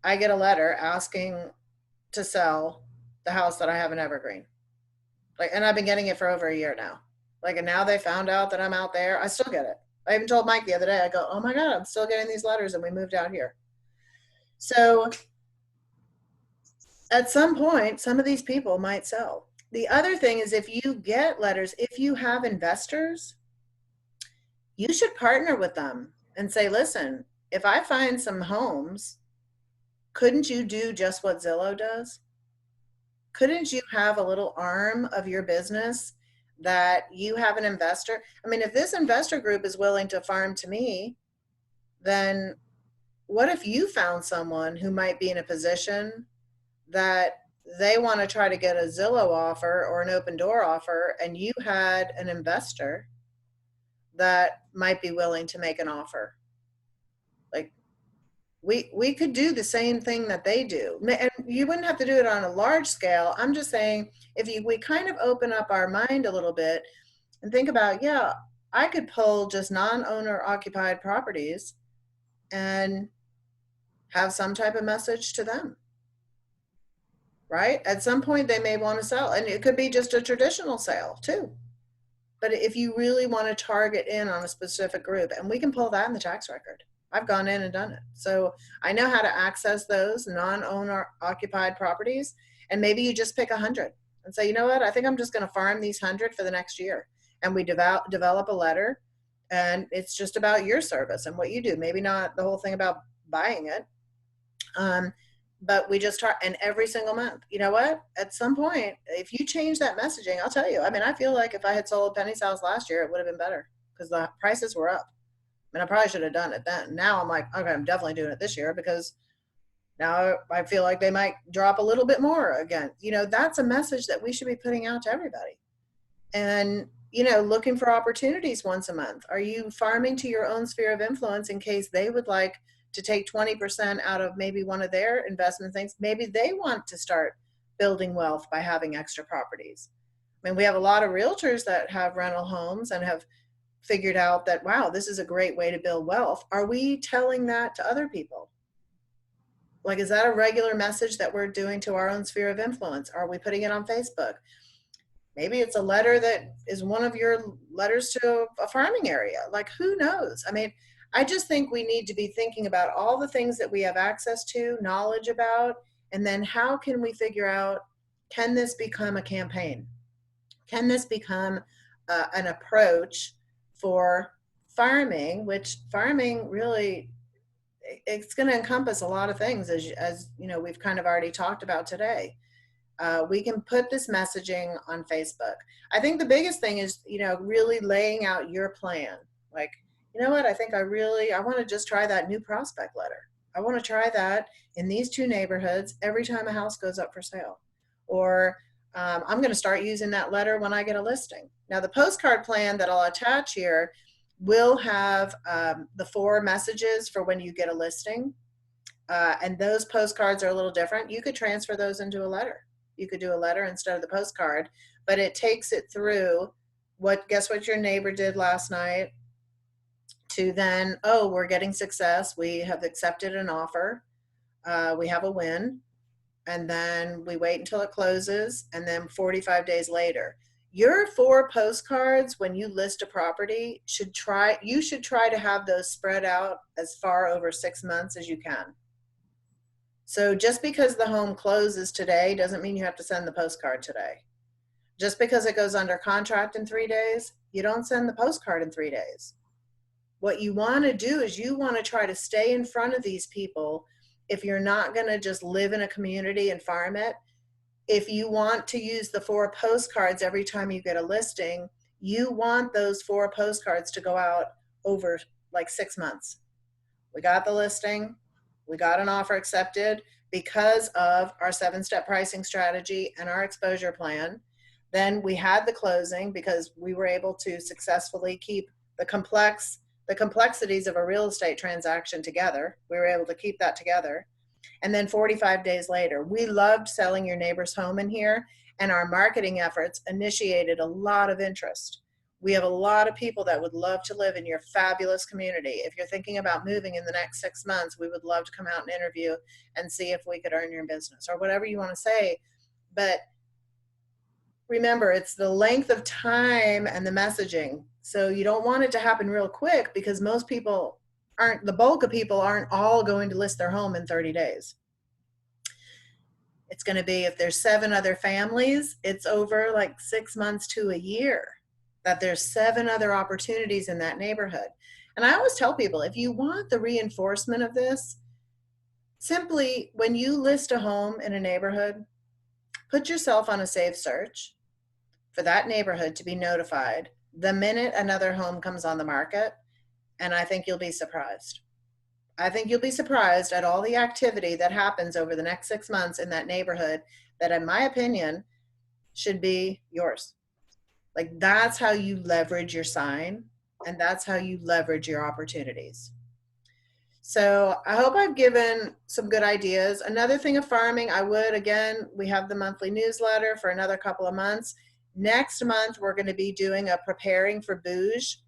Speaker 2: I get a letter asking to sell the house that I have in Evergreen. And I've been getting it for over a year now. And now they found out that I'm out there. I still get it. I even told Mike the other day, I go, oh my God, I'm still getting these letters, and we moved out here. So at some point, some of these people might sell. The other thing is, if you get letters, if you have investors, you should partner with them and say, listen, if I find some homes, couldn't you do just what Zillow does? Couldn't you have a little arm of your business that you have an investor? I mean, if this investor group is willing to farm to me, then what if you found someone who might be in a position that they want to try to get a Zillow offer or an open door offer, and you had an investor that might be willing to make an offer? Like, we could do the same thing that they do, and you wouldn't have to do it on a large scale. I'm just saying, we kind of open up our mind a little bit and think about, yeah, I could pull just non-owner occupied properties and have some type of message to them, right? At some point they may want to sell, and it could be just a traditional sale too. But if you really want to target in on a specific group, and we can pull that in the tax record. I've gone in and done it. So I know how to access those non-owner occupied properties. And maybe you just pick 100 and say, you know what, I think I'm just going to farm these 100 for the next year. And we develop a letter, and it's just about your service and what you do. Maybe not the whole thing about buying it. But we just start, and every single month, you know what, at some point, if you change that messaging, I'll tell you, I mean, I feel like if I had sold Penny's house last year, it would have been better because the prices were up. I mean, I probably should have done it then. Now I'm like, okay, I'm definitely doing it this year because now I feel like they might drop a little bit more again. That's a message that we should be putting out to everybody. And, looking for opportunities once a month. Are you farming to your own sphere of influence in case they would like to take 20% out of maybe one of their investment things? Maybe they want to start building wealth by having extra properties. I mean, we have a lot of realtors that have rental homes and have figured out that, wow, this is a great way to build wealth. Are we telling that to other people? Is that a regular message that we're doing to our own sphere of influence? Are we putting it on Facebook? Maybe it's a letter that is one of your letters to a farming area. Who knows? I mean, I just think we need to be thinking about all the things that we have access to, knowledge about, and then how can we figure out, can this become a campaign? Can this become an approach for farming, which farming really, it's going to encompass a lot of things, as we've kind of already talked about today. We can put this messaging on Facebook. I think the biggest thing is, really laying out your plan. You know what, I think I want to just try that new prospect letter. I want to try that in these 2 neighborhoods every time a house goes up for sale. Or I'm going to start using that letter when I get a listing. Now, the postcard plan that I'll attach here will have the 4 messages for when you get a listing. And those postcards are a little different. You could transfer those into a letter. You could do a letter instead of the postcard, but it takes it through guess what your neighbor did last night, to then, oh, we're getting success. We have accepted an offer. We have a win. And then we wait until it closes. And then 45 days later, your 4 postcards, when you list a property, you should try to have those spread out as far over 6 months as you can. So just because the home closes today doesn't mean you have to send the postcard today. Just because it goes under contract in 3 days, you don't send the postcard in 3 days. What you want to do is you want to try to stay in front of these people. If you're not going to just live in a community and farm it, if you want to use the 4 postcards every time you get a listing, you want those 4 postcards to go out over like 6 months. We got the listing, we got an offer accepted because of our 7-step pricing strategy and our exposure plan. Then we had the closing because we were able to successfully keep the complexities of a real estate transaction together. We were able to keep that together. And then 45 days later, we loved selling your neighbor's home in here, and our marketing efforts initiated a lot of interest. We have a lot of people that would love to live in your fabulous community. If you're thinking about moving in the next 6 months, we would love to come out and interview and see if we could earn your business or whatever you want to say. But remember, it's the length of time and the messaging. So you don't want it to happen real quick because most people aren't, the bulk of people aren't all going to list their home in 30 days. It's going to be, if there's 7 other families, it's over like 6 months to a year that there's 7 other opportunities in that neighborhood. And I always tell people, if you want the reinforcement of this, simply when you list a home in a neighborhood, put yourself on a safe search for that neighborhood to be notified the minute another home comes on the market. And I think you'll be surprised. I think you'll be surprised at all the activity that happens over the next 6 months in that neighborhood that, in my opinion, should be yours. Like, that's how you leverage your sign, and that's how you leverage your opportunities. So I hope I've given some good ideas. Another thing of farming, we have the monthly newsletter for another couple of months. Next month, we're going to be doing a Preparing for Bouge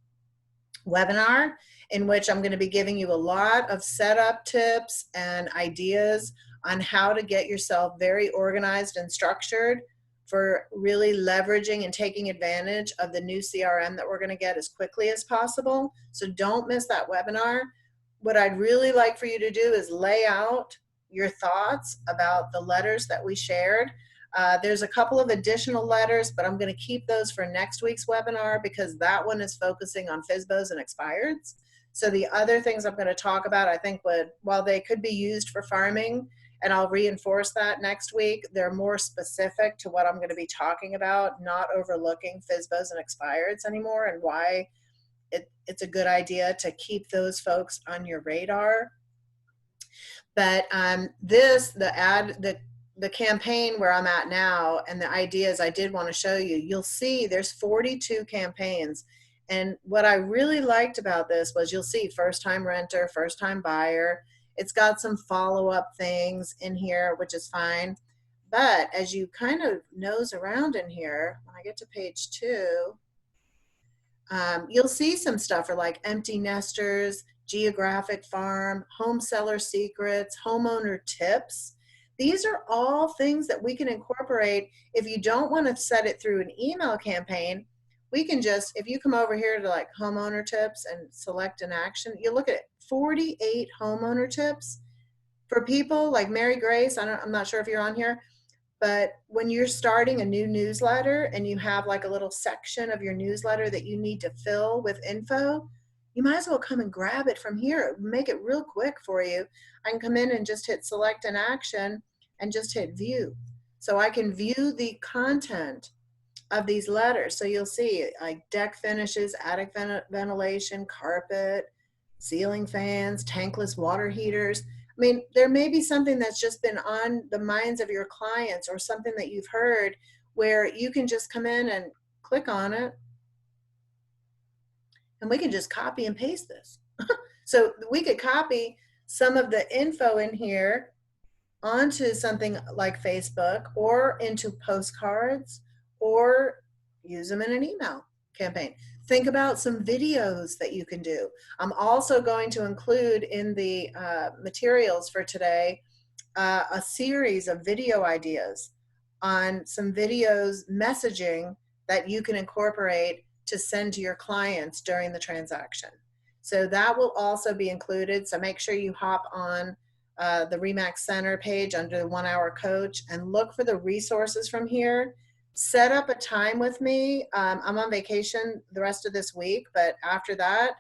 Speaker 2: webinar, in which I'm going to be giving you a lot of setup tips and ideas on how to get yourself very organized and structured for really leveraging and taking advantage of the new CRM that we're going to get as quickly as possible. So don't miss that webinar. What I'd really like for you to do is lay out your thoughts about the letters that we shared. There's a couple of additional letters, but I'm going to keep those for next week's webinar because that one is focusing on FSBOs and expireds. So the other things I'm going to talk about, I think while they could be used for farming, and I'll reinforce that next week, they're more specific to what I'm going to be talking about, not overlooking FSBOs and expireds anymore, and why it's a good idea to keep those folks on your radar. But the campaign where I'm at now and the ideas I did want to show you, you'll see there's 42 campaigns. And what I really liked about this was, you'll see first time renter, first time buyer. It's got some follow-up things in here, which is fine. But as you kind of nose around in here, when I get to page 2, you'll see some stuff for like empty nesters, geographic farm, home seller secrets, homeowner tips. These are all things that we can incorporate. If you don't want to set it through an email campaign, we can just, if you come over here to like homeowner tips and select an action, you look at 48 homeowner tips for people like Mary Grace. I'm not sure if you're on here, but when you're starting a new newsletter and you have like a little section of your newsletter that you need to fill with info, you might as well come and grab it from here. Make it real quick for you. I can come in and just hit select an action and just hit view. So I can view the content of these letters. So you'll see like deck finishes, attic ventilation, carpet, ceiling fans, tankless water heaters. I mean, there may be something that's just been on the minds of your clients or something that you've heard where you can just come in and click on it and we can just copy and paste this. So we could copy some of the info in here onto something like Facebook or into postcards or use them in an email campaign. Think about some videos that you can do. I'm also going to include in the materials for today a series of video ideas on some videos messaging that you can incorporate to send to your clients during the transaction. So that will also be included. So make sure you hop on the REMAX Center page under the 1 Hour Coach and look for the resources from here. set up a time with me. I'm on vacation the rest of this week, but after that,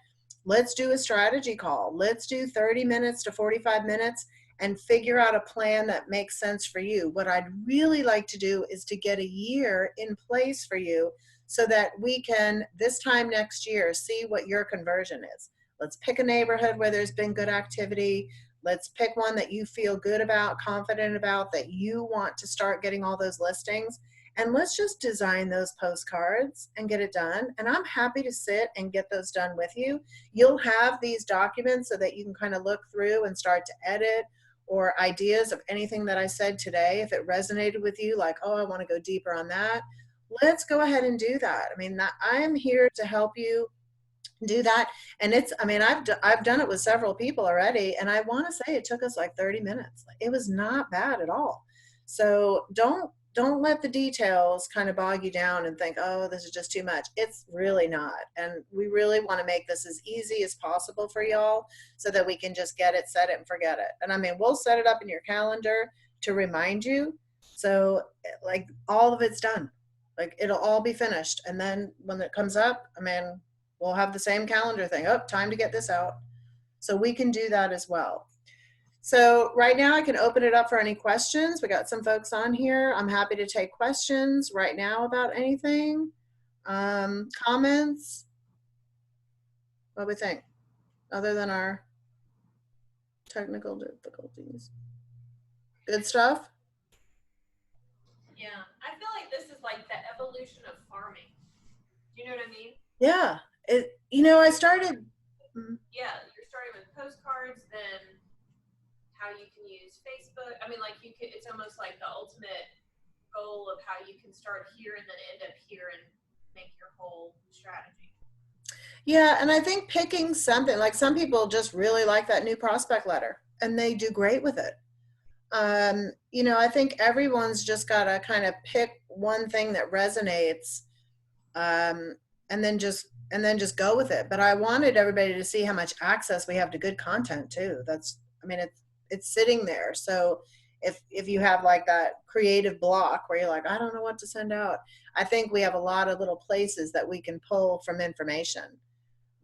Speaker 2: let's do a strategy call. Let's do 30 minutes to 45 minutes and figure out a plan that makes sense for you. What I'd really like to do is to get a year in place for you so that we can, this time next year, see what your conversion is. Let's pick a neighborhood where there's been good activity. Let's pick one that you feel good about, confident about, that you want to start getting all those listings. And let's just design those postcards and get it done. And I'm happy to sit and get those done with you. You'll have these documents so that you can kind of look through and start to edit, or ideas of anything that I said today. If it resonated with you, like, oh, I want to go deeper on that, let's go ahead and do that. I mean, I'm here to help you do that. And it's, I mean, I've done it with several people already, and I want to say it took us like 30 minutes. It was not bad at all. So don't let the details kind of bog you down and think, oh, this is just too much. It's really not. And we really want to make this as easy as possible for y'all so that we can just get it, set it, and forget it. And I mean, we'll set it up in your calendar to remind you. So like all of it's done. Like it'll all be finished. And then when it comes up, I mean, we'll have the same calendar thing. Oh, time to get this out. So we can do that as well. So right now I can open it up for any questions. We got some folks on here. I'm happy to take questions right now about anything. Comments? What do we think? Other than our technical difficulties. Good stuff?
Speaker 4: Yeah, I feel like this is like the evolution of farming. Do you know what I mean?
Speaker 2: Yeah. I started.
Speaker 4: Yeah, you're starting with postcards, then how you can use Facebook. I mean, like it's almost like the ultimate goal of how you can start here and then end up here and make your whole strategy.
Speaker 2: Yeah, and I think picking something, like some people just really like that new prospect letter and they do great with it. I think everyone's just got to kind of pick one thing that resonates, um, and then just go with it. But I wanted everybody to see how much access we have to good content too. I mean, it's sitting there. So if you have like that creative block where you're like, I don't know what to send out, I think we have a lot of little places that we can pull from information.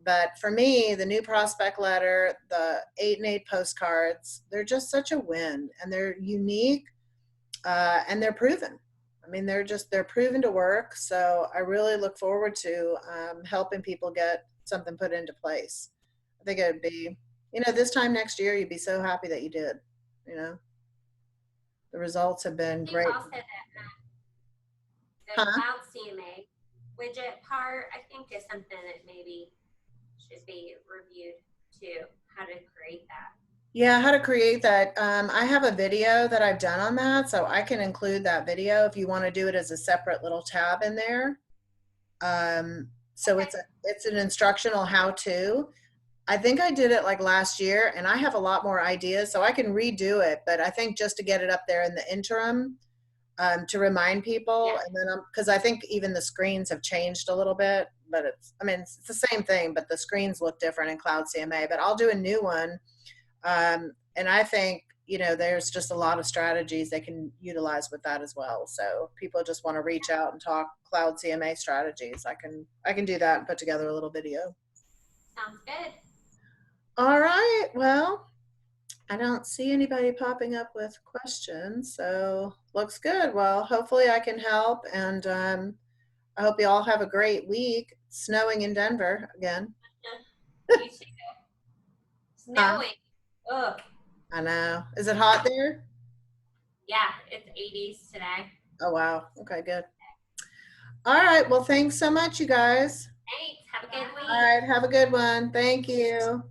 Speaker 2: But for me, the new prospect letter, the 8 and 8 postcards, they're just such a win, and they're unique, and they're proven. I mean, they're proven to work. So I really look forward to helping people get something put into place. I think it would be, this time next year, you'd be so happy that you did. The results have been
Speaker 1: I think
Speaker 2: great.
Speaker 1: also that the
Speaker 2: Huh?
Speaker 1: cloud CMA widget part, I think, is something that maybe should be reviewed too, how to create that.
Speaker 2: Yeah, how to create that. I have a video that I've done on that, so I can include that video if you want to do it as a separate little tab in there. So
Speaker 1: Okay.
Speaker 2: it's an instructional how-to. I think I did it like last year, and I have a lot more ideas, so I can redo it. But I think just to get it up there in the interim, to remind people,
Speaker 1: Yeah.
Speaker 2: and then because I think even the screens have changed a little bit, but it's the same thing, but the screens look different in Cloud CMA. But I'll do a new one, and I think there's just a lot of strategies they can utilize with that as well. So people just want to reach out and talk Cloud CMA strategies. I can do that and put together a little video.
Speaker 1: Sounds good.
Speaker 2: All right. Well, I don't see anybody popping up with questions, so looks good. Well, hopefully I can help, and I hope you all have a great week. It's snowing in Denver again.
Speaker 1: You too.
Speaker 2: Huh?
Speaker 1: Snowing. Ugh.
Speaker 2: I know. Is it hot there?
Speaker 1: Yeah, it's 80s today.
Speaker 2: Oh, wow. Okay, good. All right. Well, thanks so much, you guys.
Speaker 1: Thanks. Have a good week.
Speaker 2: All right. Have a good one. Thank you.